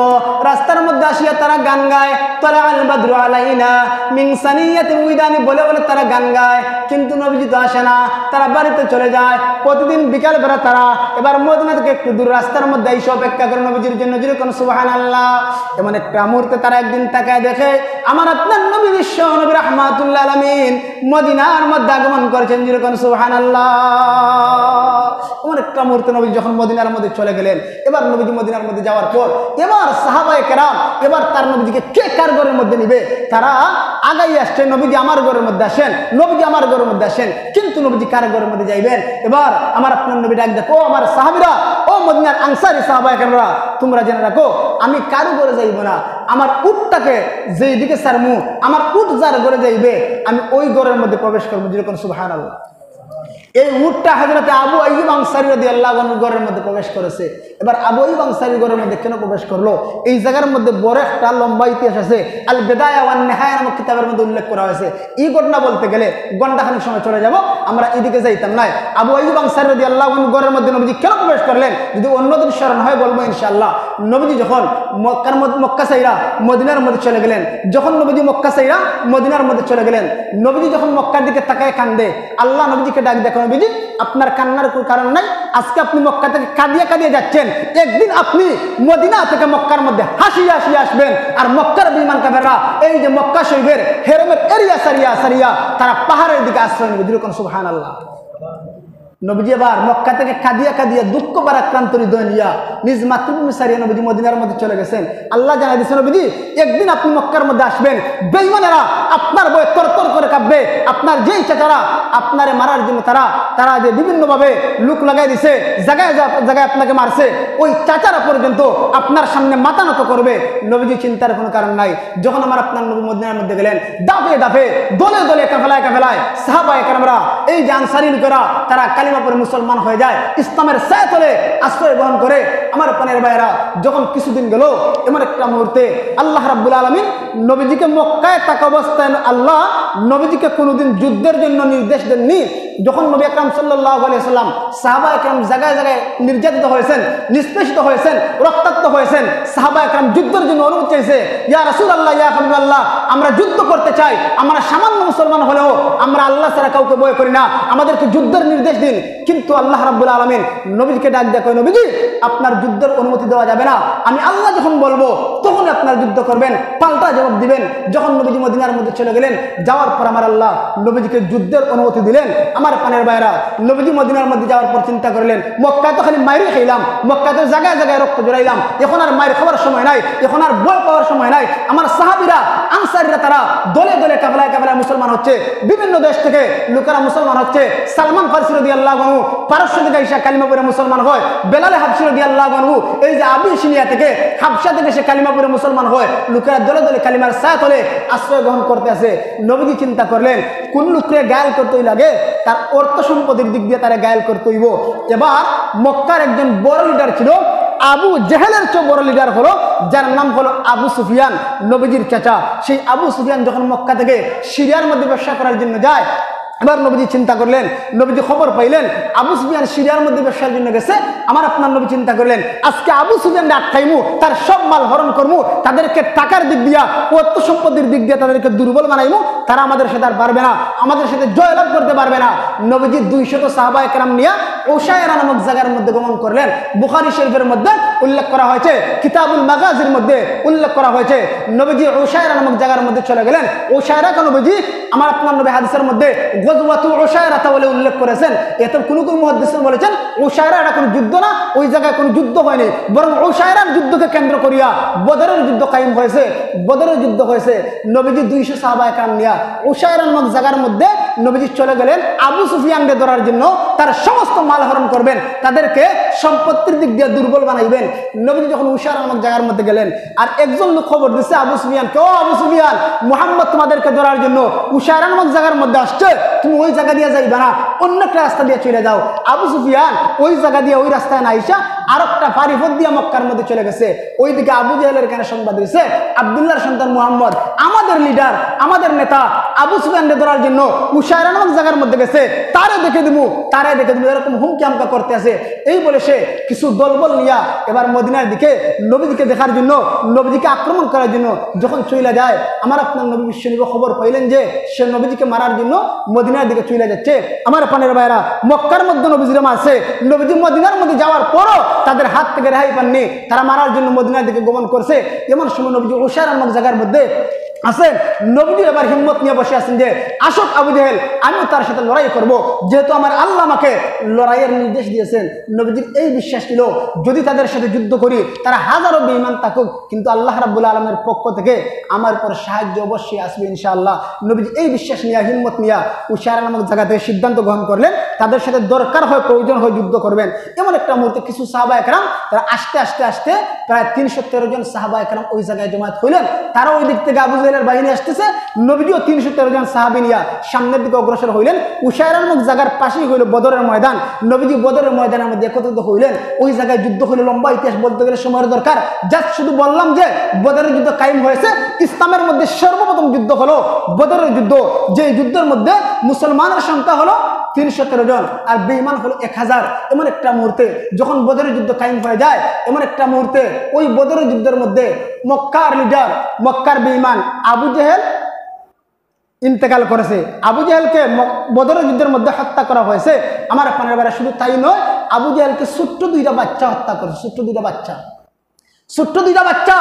রাস্তার মধ্যে আসিয়া তারা গান গায়, তারা আল বাদরু আলাইনা মিন সানিয়াতিল উইদানি বলে বলে তারা গান গায়, কিন্তু নবীজি তো আসে না, তারা বাড়িতে চলে যায়। প্রতিদিন বিকাল বেলা তারা এবার মদিনা থেকে একটু দূর রাস্তার মধ্যে এসে অপেক্ষা করে নবীজির জন্য। যেরকম সুবহানাল্লাহ, এমন একটা মুহূর্তে তারা একদিন তাকায় দেখে আমার আপনার নবী বিশ্ব নবী রাহমাতুল্লাহ আলামিন মদিনার মধ্যে আগমন করেছেন। যেরকম সুবহানাল্লাহ, এমন একটা মুহূর্তে নবী যখন মদিনার মধ্যে চলে গেলেন, এবার নবীজি মদিনার মধ্যে যাওয়ার পর এবার সাহাবায়ে কেরাম এবার তার নবীজিকে কে কার ঘরের মধ্যে নিবে, তারা আগাই আসছে, নবীজি আমার ঘরের মধ্যে আসেন, নবীজি আমার ঘরের মধ্যে আসেন, কিন্তু নবীজি কার ঘরের মধ্যে যাইবেন। এবার আমার আপনার নবী ডাক দেখো, আমার সাহাবীরা, ও মদিনার আনসারী সাহাবায়ে কেরামরা, তোমরা জেনে রাখো আমি কারো ঘরে যাইব না, আমার উটটাকে যেই দিকে সারমু, আমার উট যার ঘরে যাইবে আমি ওই ঘরের মধ্যে প্রবেশ করবো। যেরকম সুবহানাল্লাহ, এই উটটা হযরতে আবু আইয়ুব আনসারী রাদিয়াল্লাহু আনহু ঘরের মধ্যে প্রবেশ করেছে। এবার আবু আইয়ুব আনসারী ঘরের মধ্যে কেন প্রবেশ করলো, এই জায়গার মধ্যে বড় একটা লম্বা ইতিহাস আছে, আল বিদায়া ওয়ান নিহায়া নামক কিতাবের মধ্যে উল্লেখ করা হয়েছে। এই ঘটনা বলতে গেলে ঘন্টাখানেক সময় চলে যাব, আমরা এদিকে যাইতাম না। আবু আইয়ুব আনসারী রাদিয়াল্লাহু আনহু ঘরের মধ্যে নবীজি কেন প্রবেশ করলেন, যদি অন্যদিন স্মরণ হয় বলবো ইনশাআল্লাহ। নবীজি যখন মক্কা সাইরা মদিনার মধ্যে চলে গেলেন, যখন নবীজি মক্কা সাইরা মদিনার মধ্যে চলে গেলেন, নবীজি যখন মক্কার দিকে তাকায় কান্দে, আল্লাহ নবীজিকে ডাক দেখো, নবীজি আপনার কান্নার কোনো কারণ নাই, আজকে আপনি মক্কা থেকে কাঁদিয়ে কাঁদিয়ে যাচ্ছেন, একদিন আপনি মদিনা থেকে মক্কার মধ্যে হাসিয়ে হাসিয়ে আসবেন। আর মক্কার বিমান কাফেররা এই যে মক্কা শরীফের হেরমের এরিয়া সারিয়া সারিয়া তারা পাহাড়ের দিকে আশ্রয় নেবে। যেরকম সুবহানাল্লাহ, নবীজি এবার মক্কা থেকে কাঁদিয়া কাঁদিয়া দুঃখ বারাক্রান্ত হৃদয় নিয়া নিজ মাতৃভূমি সারিয়া নবীজি মদিনার মধ্যে চলে গেছেন। আল্লাহ জানাই দিয়েছেন, নবীজি একদিন আপনি মক্কার মধ্যে আসবেন, বেঈমানেরা আপনার বয়ে তরতর করে কাঁপবে, আপনার যেই চাচারা আপনারে মারার জন্য তারা যে বিভিন্নভাবে লুক লাগাই দিছে, জায়গায় জায়গায় আপনাকে মারছে, ওই চাচারা পর্যন্ত আপনার সামনে মাথা নত করবে। নবীজি চিন্তার কোনো কারণ নাই। যখন আমার আপনার নবী মদিনার মধ্যে গেলেন, দাফে দাফে দলে দলে কাফেলায় কাফেলায় সাহাবায়ে কেরামরা এই যে আনসারী লোকেরা তারা কালিমা পড়ে মুসলমান হয়ে যায়, ইসলামের ছায়াতলে আশ্রয় গ্রহণ করে। আমার পানের ভাইয়েরা, যখন কিছুদিন গেল, এমন একটা মুহূর্তে আল্লাহ রাব্বুল আলামিন নবীজিকে মক্কায় থাকা অবস্থায় আল্লাহ নবীজিকে কোনোদিন যুদ্ধের জন্য নির্দেশ দেননি। যখন নবী আকরাম সাল্লাল্লাহু আলাইহি ওয়াসাল্লাম সাহাবায়ে কেরাম জায়গায় জায়গায় নির্যাতিত হয়েছেন, নিষ্পেষিত হয়েছেন, রক্তাক্ত হয়েছেন, সাহাবায়ে কেরাম যুদ্ধের জন্য অনুমতি চাইছে, ইয়া রাসূলুল্লাহ, ইয়া হাবিবাল্লাহ, আমরা যুদ্ধ করতে চাই, আমরা সামান্য মুসলমান হলেও আমরা আল্লাহ ছাড়া কাউকে ভয় করি না, আমাদেরকে যুদ্ধের নির্দেশ দিন। কিন্তু আল্লাহ রাব্বুল আলামিন নবীকে ডাক দেখো, নবীজি আপনার যুদ্ধের অনুমতি দেওয়া যাবে না, আমি আল্লাহ যখন বলবো তখন আপনার যুদ্ধ করবেন, পাল্টা জবাব দিবেন। যখন নবীজি মদিনার মধ্যে চলে গেলেন, যাওয়ার পর আমার আল্লাহ নবীজিকে যুদ্ধের অনুমতি দিলেন। আমার পানের ভাইরা, নবীজি মদিনার মধ্যে যাওয়ার পর চিন্তা করলেন, মক্কায় তো খালি মাইরে খাইলাম, মক্কায় তো জায়গায় জায়গায় রক্ত জড়াইলাম, এখন আর মায়ের খাওয়ার সময় নাই, এখন আর বল পাওয়ার সময় নাই। আমার সাহাবীরা আনসারীরা তারা দলে দলে কাফেলায় কাফেলায় মুসলমান হচ্ছে, বিভিন্ন দেশ থেকে লোকেরা মুসলমান হচ্ছে। সালমান ফারসি রাদিয়াল্লাহু আনহু পারস্য থেকে এসে কালিমা পড়ে মুসলমান হয়, বেলাল হাবশী রাদিয়াল্লাহু আনহু এই যে আবিসিনিয়া থেকে হাবশা থেকে সে কালিমা পড়ে মুসলমান হয়। লোকেরা দলে দলে কালিমার ছায়াতলে আশ্রয় গ্রহণ করতে আছে। নবীজি চিন্তা করলেন, কোন লোককে গায়েল করতেই লাগে, তার অর্থ সম্পদের দিক দিয়ে তারা গায়েল করতে হইব। এবার মক্কার একজন বড় লিডার ছিল, আবু জেহেলের চেয়ে বড় লিডার হলো, যার নাম হলো আবু সুফিয়ান, নবীজির চাচা। সেই আবু সুফিয়ান যখন মক্কা থেকে সিরিয়ার মধ্যে ব্যবসা করার জন্য যায়, এবার নবীজি চিন্তা করলেন, নবীজি খবর পাইলেন আবু সুফিয়ান সিরিয়ার মধ্যে ব্যবসার জন্য গেছে। আমার আপনার নবী চিন্তা করলেন, আজকে আবু সুফিয়ানকে আটকাইমু, তার সব মাল হরণ করমু, তাদেরকে টাকার দিক দিয়া, অর্থ সম্পত্তির দিক দিয়ে তাদেরকে দুর্বল বানাইমু, তারা আমাদের সাথে আর পারবে না, আমাদের সাথে জয়লাভ করতে পারবে না। নবীজি 200 সাহাবায়ে কেরাম নিয়ে উসায়রা নামক জায়গার মধ্যে গমন করলেন। বুখারী শরীফের মধ্যে উল্লেখ করা হয়েছে, কিতাবুল মাগাজির মধ্যে উল্লেখ করা হয়েছে, নবীজি উসায়রা নামক জায়গার মধ্যে চলে গেলেন। উসায়রাকে নবীজি আমার আপনার নবী হাদিসের মধ্যে গজওয়াতু উসায়রা বলে উল্লেখ করেছেন। এতে কোন কোন মুহাদ্দিসিন বলেছেন উসায়রা এটা কোনো যুদ্ধ না, ওই জায়গায় কোনো যুদ্ধ হয়নি, বরং উসায়রার যুদ্ধকে কেন্দ্র করিয়া বদরের যুদ্ধ কায়েম হয়েছে, বদরের যুদ্ধ হয়েছে। নবীজি 200 সাহাবায়ে কেরাম নিয়া উসায়রা নামক জায়গার মধ্যে নবীজি চলে গেলেন আবু সুফিয়ানকে ধরার জন্য। তার সমস্ত মাল হরণ করবেন, তাদেরকে সম্পত্তির দিক দিয়ে দুর্বল বানাইবেন। নবীজি যখন উশারা নামক জায়গার মধ্যে গেলেন, আর একজন লোক খবর দিচ্ছে আবু সুফিয়ান, কেউ আবু সুফিয়ান, মুহাম্মদ তোমাদেরকে ধরার জন্য উশারা নামক জায়গার মধ্যে আসছে, তুমি ওই জায়গা দিয়ে যাইবা না, অন্য একটা রাস্তা দিয়ে চলে যাও। আবু সুফিয়ান ওই জায়গা দিয়ে ওই রাস্তায় না আইসা আর একটা ফারিফত দিয়ে মক্কার মধ্যে চলে গেছে। ওইদিকে আবু জেহেলের কানে সংবাদ দিয়েছে আব্দুল্লাহর সন্তান মুহাম্মদ আমাদের লিডার, আমাদের নেতা আবু সুফিয়ানকে ধরার জন্য উশারা নামক জায়গার মধ্যে গেছে, তারে দেখে দিব, এরকম হুমকি আমকা করতে আছে। এই বলে সে কিছু দলবল নিয়া এবার মদিনার দিকে নবীজিকে দেখার জন্য, নবীজিকে আক্রমণ করার জন্য যখন চলে যায়, আমার আপনার নবী বিশ্বনবী খবর পাইলেন যে সে নবীজিকে মারার জন্য মদিনার দিকে চলে যাচ্ছে। আমার পানের ভাইরা, মক্কার মধ্যে নবীজিরা মারছে, নবীজি মদিনার মধ্যে যাওয়ার পরও তাদের হাত থেকে রেহাই পাননি, তারা মারার জন্য মদিনার দিকে গমন করছে। এমন সময় নবীজি উশারা নামক জায়গার মধ্যে আছেন। নবীজি এবার হিম্মত নিয়ে বসে আছেন যে আসুক আবু জেহেল, আমিও তার সাথে লড়াই করব, যেহেতু আমার আল্লাহ আমাকে লড়াইয়ের নির্দেশ দিয়েছেন। নবীজির এই বিশ্বাস ছিল যদি তাদের সাথে যুদ্ধ করি তারা হাজারো বেঈমান থাকুক, কিন্তু আল্লাহ রাব্বুল আলামিনের পক্ষ থেকে আমার উপর সাহায্য অবশ্যই আসবে ইনশাআল্লাহ। নবীজি এই বিশ্বাস নিয়ে, হিম্মত নিয়ে উশারা নামক জায়গা থেকে সিদ্ধান্ত গ্রহণ করলেন তাদের সাথে দরকার হয়, প্রয়োজন হয় যুদ্ধ করবেন। এমন একটা মুহূর্তে কিছু সাহাবা একরাম তারা আস্তে আস্তে আস্তে প্রায় 313 জন সাহাবা একরাম ওই জায়গায় জমায়েত হইলেন। তারা ওই দিক থেকে আবু জেহেলের বাহিনী আসতেছে, নবীজিও 313 জন সাহাবী নিয়ে সামনের দিকে অগ্রসর হইলেন। উশারা নামক জায়গার পাশেই হইল বদরের ময়দান। নবীজি বদরের ময়দানের মধ্যে একত্রিত হইলেন। ওই জায়গায় যুদ্ধ হইল, লম্বা ইতিহাস বলতে গেলে সময়ের দরকার, জাস্ট শুধু বললাম যে বদরের যুদ্ধ কায়েম হয়েছে। ইসলামের মধ্যে সর্বপ্রথম যুদ্ধ হলো বদরের যুদ্ধ, যে যুদ্ধের মধ্যে মুসলমানের সংখ্যা হলো 313 জন আর বেঈমান হলো 1000। এমন একটা মুহূর্তে যখন বদরের যুদ্ধ কায়েম হয়ে যায়, এমন একটা মুহূর্তে ওই বদরের যুদ্ধের মধ্যে মক্কার লিডার, মক্কার বেঈমান আবু জেহেল ইন্তেকাল করেছে। আবু জেহেলকে বদরের যুদ্ধের মধ্যে হত্যা করা হয়েছে। আমার আপনার বেলা শুধু তাই নয়, আবু জেহেলকে ছোট্ট দুইটা বাচ্চা হত্যা করেছে, ছোট্ট দুইটা বাচ্চা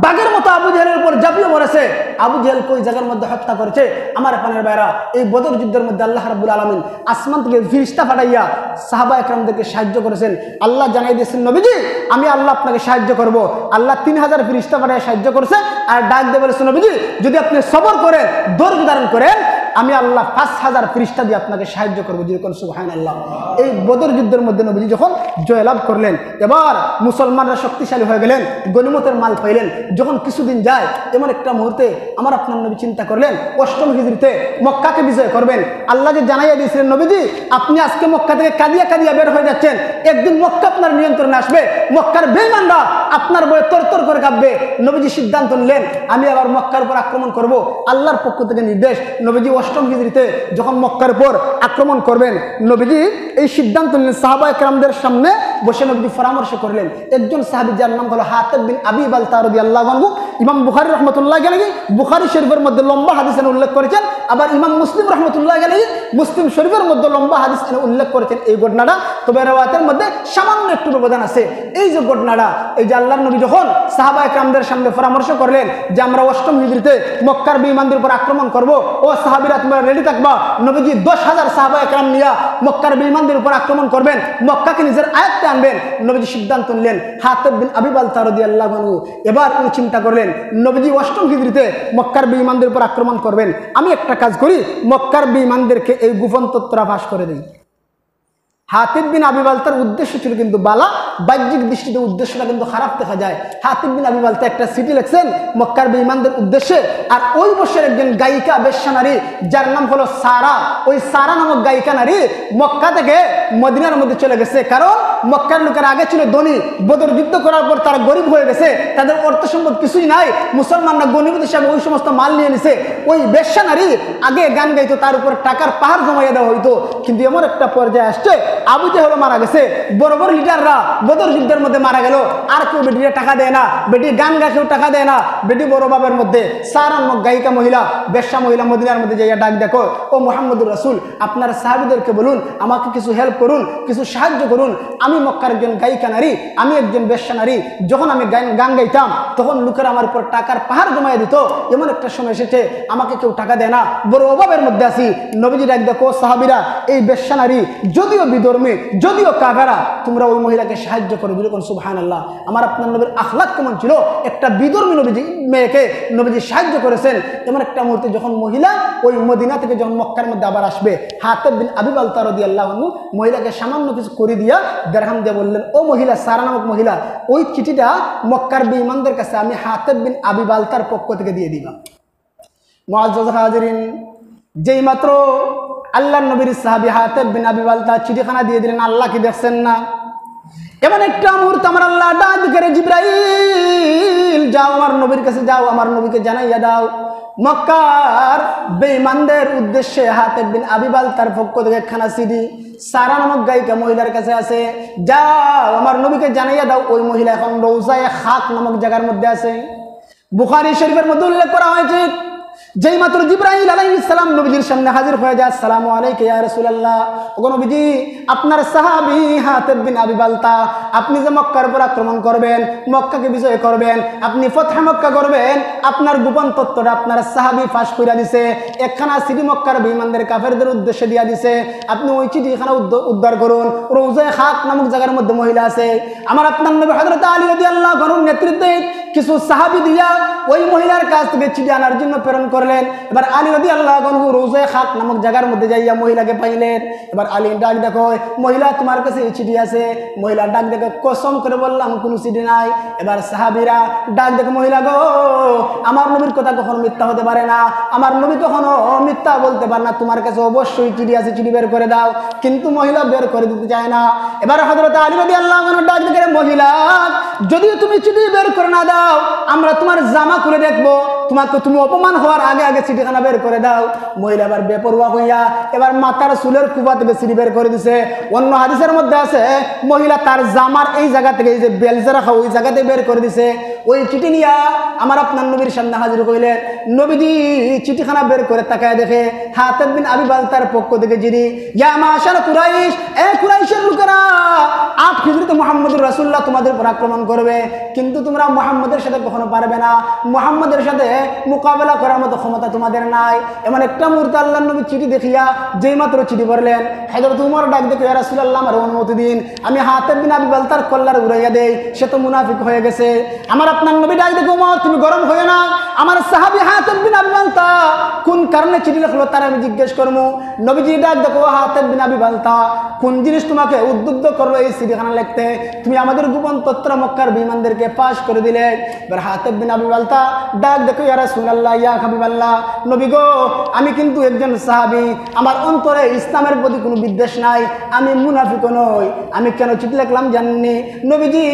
বাঘের মতো আবু জেহেলের উপর ঝাঁপিয়ে পড়েছে। আবু জেহেলকে ওই জায়গার মধ্যে হত্যা করেছে। আমার পানের ভাইরা, এই বদর যুদ্ধের মধ্যে আল্লাহ রাব্বুল আলামিন আসমান থেকে ফেরেশতা পাঠাইয়া সাহাবা একরামদেরকে সাহায্য করেছেন। আল্লাহ জানাই দিয়েছেন নবীজি আমি আল্লাহ আপনাকে সাহায্য করব। আল্লাহ 3000 ফেরেশতা পাঠাইয়া সাহায্য করেছে। আর ডাক দিয়ে বলেছেন নবীজি যদি আপনি সবর করেন, ধৈর্য ধারণ করেন, আমি আল্লাহ 5000 ফেরেশতা দিয়ে আপনাকে সাহায্য করবো। যেরকম সুবহানাল্লাহ। এই বদর যুদ্ধের মধ্যে নবীজি যখন জয়লাভ করলেন, এবার মুসলমানরা শক্তিশালী হয়ে গেলেন, গনিমতের মাল পাইলেন। যখন কিছুদিন যায়, এমন একটা মুহূর্তে আমার আপনার নবী চিন্তা করলেন 8ম হিজরিতে মক্কাকে বিজয় করবেন। আল্লাহ যে জানাইয়া দিয়েছিলেন নবীজি আপনি আজকে মক্কা থেকে কাঁদিয়া বের হয়ে যাচ্ছেন, একদিন মক্কা আপনার নিয়ন্ত্রণে আসবে, মক্কার বেঈমানরা আপনার বয়ে তরতর করে কাঁপবে। নবীজি সিদ্ধান্ত নিলেন আমি আবার মক্কার উপর আক্রমণ করব। আল্লাহর পক্ষ থেকে নির্দেশ। নবীজি 8ম হিজরিতে যখন মক্কার উপর আক্রমণ করবেন, নবীজি এই সিদ্ধান্ত নিলেন। সাহাবা একরামদের সামনে বসে নবীজি পরামর্শ করলেন। একজন সাহাবী যার নাম হলো হাতিব বিন আবি বালতা রাদিয়াল্লাহু আনহু, ইমাম বুখারী রাহমাতুল্লাহি আলাইহি বুখারী শরীফের মধ্যে লম্বা হাদিস উল্লেখ করেছেন। আবার ইমাম মুসলিম রাহমাতুল্লাহি আলাইহি মুসলিম শরীফের মধ্যে লম্বা হাদিস উল্লেখ করেছেন এই ঘটনাটা। তবে রাওয়ায়াতের মধ্যে সামান্য একটু ব্যবধান আছে। এই যে ঘটনাটা, এই যে আল্লাহর নবী যখন সাহাবা একরামদের সামনে পরামর্শ করলেন যে আমরা 8ম হিজরিতে মক্কার বেঈমানদের উপর আক্রমণ করব, ও সাহাবীরা তোমরা রেডি থাকবা। নবীজি 10000 সাহাবা একরাম নিয়ে মক্কার বেঈমানদের উপর আক্রমণ করবেন, মক্কাকে নিজের আয়ত্তে আনবেন। নবীজি সিদ্ধান্ত নিলেন হাতিব বিন আবি বালতা রাদিয়াল্লাহু আনহু এবার উনি চিন্তা করলেন নবীজি 8ম হিজরিতে মক্কার বেঈমানদের উপর আক্রমণ করবেন, আমি একটা কাজ করি মক্কার বেঈমানদেরকে এই গোপন তথ্যটা ফাঁস করে দিই। হাতিব বিন আবি বালতার উদ্দেশ্য ছিল কিন্তু বালা, বাহ্যিক দৃষ্টিতে উদ্দেশ্যটা কিন্তু খারাপ দেখা যায়। হাতিব বিন আবি বালতা একটা চিঠি লিখছেন মক্কার বেঈমানদের উদ্দেশ্যে। আর ওই বছর একজন গায়িকা বেশ্যা নারী যার নাম হলো সারা, ওই সারা নামক গায়িকা নারী মক্কা থেকে মদিনার মধ্যে চলে গেছে। কারণ মক্কার লোকের আগে ছিল ধনী, বদর যুদ্ধ করার পর তারা গরিব হয়ে গেছে, তাদের অর্থ সম্পদ কিছুই নাই। মুসলমানরা গনিমত হিসাবে ওই সমস্ত মাল নিয়ে নিছে। ওই বেশ্যা নারী আগে গান গাইতো, তার উপর টাকার পাহাড় জমাইয়া দেওয়া হইতো। কিন্তু এমন একটা পর্যায়ে আসছে আবু জেহেল মারা গেছে, বড় বড় লিডাররা বদর যুদ্ধের মধ্যে মারা গেল, আর কেউ বেটিরা টাকা দেয় না, বেটি গান গায় কেউ টাকা দেয় না। বেটি বড় বাবের মধ্যে সারা নামক গায়িকা মহিলা, বেশ্যা মহিলা মদিনার মধ্যে যাইয়া ডাক দেখো, ও মুহাম্মদুর রাসূল আপনার সাহাবীদেরকে বলুন আমাকে কিছু হেল্প করুন, কিছু সাহায্য করুন। আমি মক্কার একজন গায়িকা নারী, আমি একজন বেশ্যা নারী, যখন আমি গান গাইতাম তখন লোকেরা আমার উপর টাকার পাহাড় জমাইয়া দিত। এমন একটা সময় এসেছে আমাকে কেউ টাকা দেয় না, বড় অভাবের মধ্যে আছি। নবীজি ডাক দেখো সাহাবীরা এই বেশ্যা নারী যদিও বিধর্মী, কর্মী, যদিও কাফেরা, তোমরা ওই মহিলাকে সাহায্য করো। যেরকম সুবহানাল্লাহ। আমার আপনার নবীর আখলাক কেমন ছিল, একটা বিধর্মী নবীজি মেয়েকে নবীজি সাহায্য করেছেন। এমন একটা মুহূর্তে যখন মহিলা ওই মদিনা থেকে যখন মক্কার মধ্যে আবার আসবে, হাতেব বিন আবি বালতা রাদিয়াল্লাহু আনহু মহিলাকে সামান্য কিছু করে দিয়া দিরহাম দিয়ে বললেন, ও মহিলা, সারা নামক মহিলা, ওই চিঠিটা মক্কার বেঈমানদের কাছে আমি হাতেব বিন আবি বালতার পক্ষ থেকে দিয়ে দিবা। মুআজ্জাজ হাজিরিন, যেই মাত্র আল্লাহর নবীর সাহাবী হাতেব বিন আবি বালতা চিঠিখানা দিয়ে দিলেন, আল্লাহ কি দেখছেন না? এমন একটা মুহূর্ত আমার আল্লাহ ডাক করে, জিবরাইল যাও আমার নবীর কাছে যাও, আমার নবীকে জানাইয়া দাও মক্কার বেঈমানদের উদ্দেশ্যে হাতেব বিন আবি বালতার পক্ষ থেকে একখানা সিডি সারা নামক গায়িকা মহিলার কাছে আছে, যাও আমার নবীকে জানাইয়া দাও ওই মহিলা এখন রওজায়ে খাক নামক জায়গার মধ্যে আছে। বুখারী শরীফের মধ্যে উল্লেখ করা হয়েছে, যেই মাত্র জিবরাইল আলাইহিস সালাম নবীজির সামনে হাজির হয়ে যায়, আসসালামু আলাইকা ইয়া রাসূলুল্লাহ, ওগো নবীজি, আপনার সাহাবী হাতেব বিন আবি বালতা, আপনি যে মক্কার উপর আক্রমণ করবেন, মক্কাকে বিজয় করবেন, আপনি ফতহ মক্কা করবেন, আপনার গোপন তত্ত্বটা আপনার সাহাবী ফাঁস কইরা দিছে, একখানা চিঠি মক্কার বেঈমানদের কাফেরদের উদ্দেশ্যে দিয়া দিছে, আপনি ওই চিঠিখানা উদ্ধার করুন। রওজায়ে খাক নামক জায়গার মধ্যে মহিলা আছে। আমার আপনার নবী হযরত আলী রাদিয়াল্লাহু আনহুর নেতৃত্বে কিছু সাহাবী দিয়া ওই মহিলার কাছ থেকে চিঠি আনার জন্য প্রেরণ করলেন। এবার আলী রাদিয়াল্লাহু আনহু রওজায়ে খাক নামক জায়গার মধ্যে যাইয়া মহিলাকে পাইলেন। এবার আলী ডাক দেখো, মহিলা তোমার কাছে এই চিঠি আছে? মহিলা ডাক দেখে কসম করে বললাম কোনো চিঠি নাই। এবার সাহাবীরা ডাক দেখে, মহিলা গো, আমার নবীর কথা কখনো মিথ্যা হতে পারে না, আমার নবী কখনো মিথ্যা বলতে পারে না, তোমার কাছে অবশ্যই চিঠি আছে, চিঠি বের করে দাও। কিন্তু মহিলা বের করে দিতে চায় না। এবার হযরত আলী রাদিয়াল্লাহু আনহু ডাক দেখে, মহিলা, যদি তুমি চিঠি বের করে না দাও, আমরা তোমার জামা খুলে দেখবো, তুমি অপমান হওয়ার আগে আগে চিঠিখানা বের করে দাও। মহিলা এবার বেপরোয়া হইয়া এবার মাথার চুলের কুবা থেকে চিঠি বের করে দিছে। অন্য হাদিসের মধ্যে আছে মহিলা তার জামার এই জায়গা থেকে, এই যে বেলজা রাখা ওই জায়গাতে বের করে দিছে। ওই চিঠি নিয়া আমার আপনার নবীর সামনে হাজির কইলেন। নবীজি চিঠিখানা বের করে তাকায় দেখে হাতেব বিন আবি বালতার পক্ষ থেকে চিঠি, ইয়া মাশার কুরাইশ, এ কুরাইশের লোকেরা, 8 হিজরিতে মুহাম্মদুর রাসূলুল্লাহ তোমাদের উপর আক্রমণ করবে, কিন্তু তোমরা মুহাম্মদের সাথে কখনো পারবে না, মুহাম্মদের সাথে মোকাবেলা করার মতো ক্ষমতা তোমাদের নাই। এমন একটা মুহূর্তে আল্লাহর নবী চিঠি দেখিয়া যেই মাত্র চিঠি পড়লেন, হযরত উমর ডাক দেখে, ইয়া রাসূলুল্লাহ, আমার অনুমতি দিন, আমি হাতেব বিন আবি বালতার কল্লার উড়াইয়া দেই, সে তো মুনাফিক হয়ে গেছে। আমার আপনার নবী ডাক দেখে, উমর তুমি গরম হয়ে না, আমার সাহাবী হাতেব বিন আবি বালতা কোন কারণে চিঠি লিখলো তার আমি জিজ্ঞেস করবো। নবীজি ডাক দেখো, হাতেব বিন আবি বালতা কোন জিনিস তোমাকে উদ্বুদ্ধ করলো এই চিঠিখানা লিখতে? তুমি আমাদের গোপন তত্ত্ব মক্কার বেঈমানদেরকে পাশ করে দিলে। এবার হাতেব বিন আবি বালতা ডাক দেখো, ইয়া রাসূলুল্লাহ, ইয়া হাবিবাল্লাহ, নবী গো, আমি কিন্তু একজন সাহাবী, আমার অন্তরে ইসলামের প্রতি কোনো বিদ্বেষ নাই, আমি মুনাফিকও নই। আমি কেন চিঠি লিখলাম জানেননি? নবীজি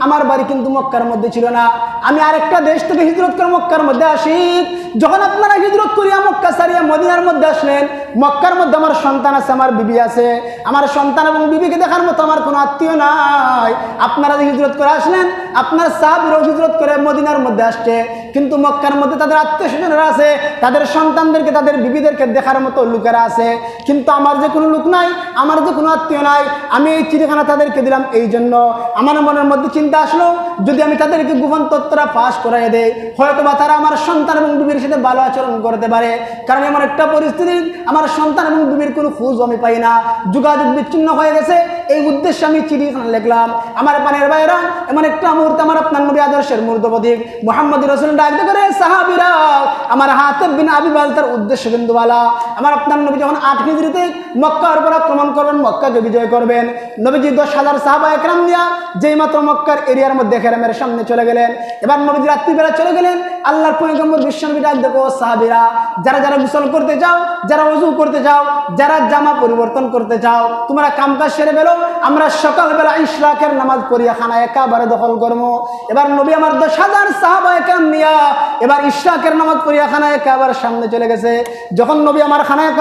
আমার বাড়ি কিন্তু মক্কার মধ্যে ছিল না, আমি আরেকটা দেশ থেকে হিজরত করে মক্কার মধ্যে আসি। যখন আপনারা হিজরত করিয়া মক্কা ছাড়িয়া মদিনার মধ্যে আসলেন, মক্কার মধ্যে আমার সন্তান আছে, আমার বিবি আছে, আমার সন্তান এবং বিবিকে দেখার মতো আমার কোনো আত্মীয় নাই। আপনারা যে হিজরত করে আসলেন, আপনার সাহাবীরাও হিজরত করে মদিনার মধ্যে আসছে, কিন্তু মক্কার মধ্যে তাদের আত্মীয় স্বজনরা আছে, তাদের সন্তানদেরকে, তাদের বিবিদেরকে দেখার মতো লোকেরা আছে, কিন্তু আমার যে কোনো লোক নাই, আমার যে কোনো আত্মীয় নাই। আমি এই চিঠিখানা তাদেরকে দিলাম এই জন্য, আমার মনের মধ্যে চিন্তা আসলো, যদি আমি তাদেরকে গোপন তত্ত্বটা পাশ করাই দেই, হয়তো বা তারা আমার সন্তান এবং বিবির সাথে ভালো আচরণ করতে পারে। কারণ এমন একটা পরিস্থিতি, আমার সন্তান এবং বিবির কোনো খোঁজ আমি পাই না, যোগাযোগ বিচ্ছিন্ন হয়ে গেছে। এই উদ্দেশ্যে আমি চিঠিখানা লিখলাম। আমার পানের ভাইরা, এমন একটা মুহূর্তে আমার আপনার নবী আদর্শের মূর্তপ্রতীক মুহাম্মদ রাসূল ডাক করে, সাহাবীরা, আমার হাতেব বিন আবি বালতার উদ্দেশ্য কিন্তু বলা, আমার আপনার নবী যখন 8 হিজরিতে মক্কার উপর আক্রমণ করবেন, মক্কাকে বিজয় করবেন, নবীজি 10,000 সাহাবা একরাম নিয়ে যেই মাত্র মক্কার এরিয়ার মধ্যে হেরেমের সামনে চলে গেলেন। এবার নবীজি রাত্রিবেলা চলে গেলেন। আল্লাহর পয়গম্বর বিশ্বনবী ডাক দেখো, সাহাবীরা, যারা যারা গোসল করতে যাও, যারা ওযু করতে যাও, যারা জামা পরিবর্তন করতে যাও, তোমরা কামকাজ সেরে বেরো, আমরা সকালবেলা ইশরাকের নামাজ পড়িয়া খানায়ে কাবার দখল করবো। এবার নবী আমার 10,000 সাহাবা একরাম নিয়া এবার ইশরাকের নামাজ পড়িয়া খানায়ে কাবার সামনে চলে গেছে। যখন নবী আমার খানায়ে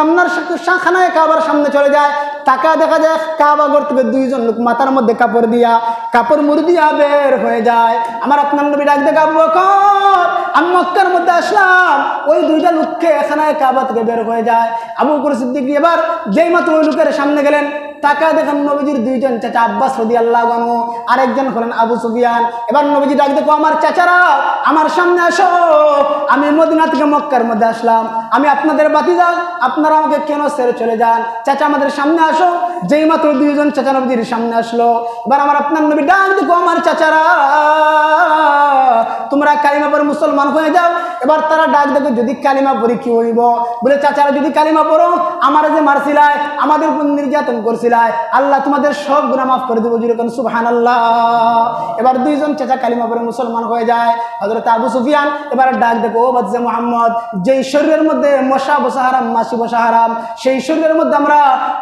কাবার সামনে চলে যায়, তাকা দেখা যায় কাবা ঘর থেকে 2 জন লোক মাথার মধ্যে কাপড় দিয়া, কাপড় মুড়ি দিয়া বের হয়ে যায়। আমার আপনার নবী ডাক দেখে, আবু বকর, আমি মক্কার মধ্যে আসলাম, ওই 2টা লোককে খানায়ে কাবা থেকে বের হয়ে যায়। আবু বকর সিদ্দিক এবার যেই মাত্র ওই লোকের সামনে গেলেন, টাকা দেখেন নবীজির দুইজন চাচা আব্বাস রাদিয়াল্লাহু আনহু, আরেকজন হলেন আবু সুফিয়ান। এবার নবীজি ডাক দেখো আমার চাচারা আমার সামনে আসো, আমি মদিনা থেকে মক্কার মধ্যে আসলাম, আমি আপনাদের বাতিজা, আপনারা আমাকে কেন ছেড়ে চলে যান? চাচা আমাদের সামনে আসো। যেই মাত্র দুইজন চাচা নবীজির সামনে আসলো, এবার আমার আপনার নবী ডাক দেখো আমার চাচারা তোমরা কালিমা পড়ে মুসলমান হয়ে যাও। এবার তারা ডাক দেখো যদি কালিমা পড়ি কি হইব? বলে চাচারা যদি কালিমা পড়ো আমার যে মারছিলাই, আমাদের উপর নির্যাতন করছিলাই, আল্লাহ তোমাদের সব গুনাহ মাফ করে দেবো, যেরকম সুবহানাল্লাহ। এবার দুইজন চাচা কালিমা পড়ে মুসলমান হয়ে যায়। হযরত আবু সুফিয়ান এবার ডাক দেখো ও বাদশা মুহাম্মদ, যেই শরীরের মধ্যে মশা বসা হারাম, মাছি বসা হারাম, সেই শরীরের মধ্যে আমরা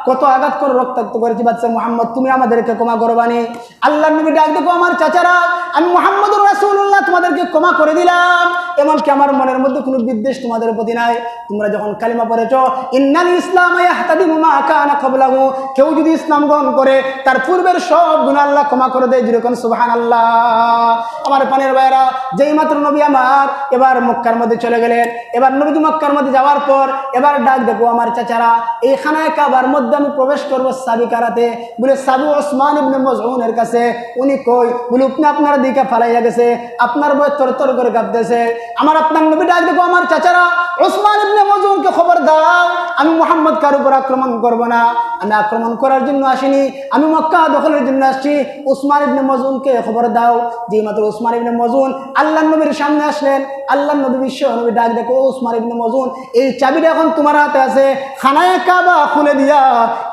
কত আঘাত করে রক্তাক্ত করেছি, বাদশা মুহাম্মদ তুমি আমাদেরকে ক্ষমা করবানি? আল্লাহর নবী ডাক দেখো আমার চাচারা আমি মুহাম্মদুর রাসূলুল্লাহ তোমাদেরকে ক্ষমা করে দিলাম, এমনকি আমার মনের মধ্যে কোনো বিদ্বেষ তোমাদের প্রতি নাই। তোমরা যখন কালিমা পড়েছো ইন্নাল ইসলাম ইয়াহতাদিমু মা কানা ক্বাবলাহু, কেউ যদি ইসলাম গ্রহণ করে তার পূর্বের সব গুনাহ আল্লাহ ক্ষমা করে দেয়, যেরকম সুবহানাল্লাহ। আমার পানের ভাইরা, যেই মাত্র নবী আমার এবার মক্কার মধ্যে চলে গেলেন, এবার নবী মক্কার মধ্যে যাওয়ার পর এবার ডাক দেখো আমার চাচারা এই খানায় কাবার মধ্যে আমি প্রবেশ করবো সাবি কারাতে। বলে সাবু ওসমান ইবনে মজউনের কাছে। উনি কই? বলে আপনি আপনার দিকে ফালাইয়া গেছে, আপনার বই তরতর করে কাঁপতেছে। আমার আপনার নবী ডাক দেখো আমার চাচারা ওসমান ইবনে মজউনকে খবর দাও, আমি মুহাম্মদ কার উপর আক্রমণ করব না, আমি আক্রমণ করার জন্য আসিনি, আমি মক্কা দখলের জন্য আসছি। ওসমান ইবনে মজউনকে খবর দাও। যেই মাত্র ওসমান ইবনে মজউন আল্লাহর নবীর সামনে আসলেন, আল্লাহর নবী বিশ্ব নবী ডাক দেখো ওসমান ইবনে মজউন এই চাবিটা এখন তোমার হাতে আছে, খানায়ে কাবা খুলে দিয়া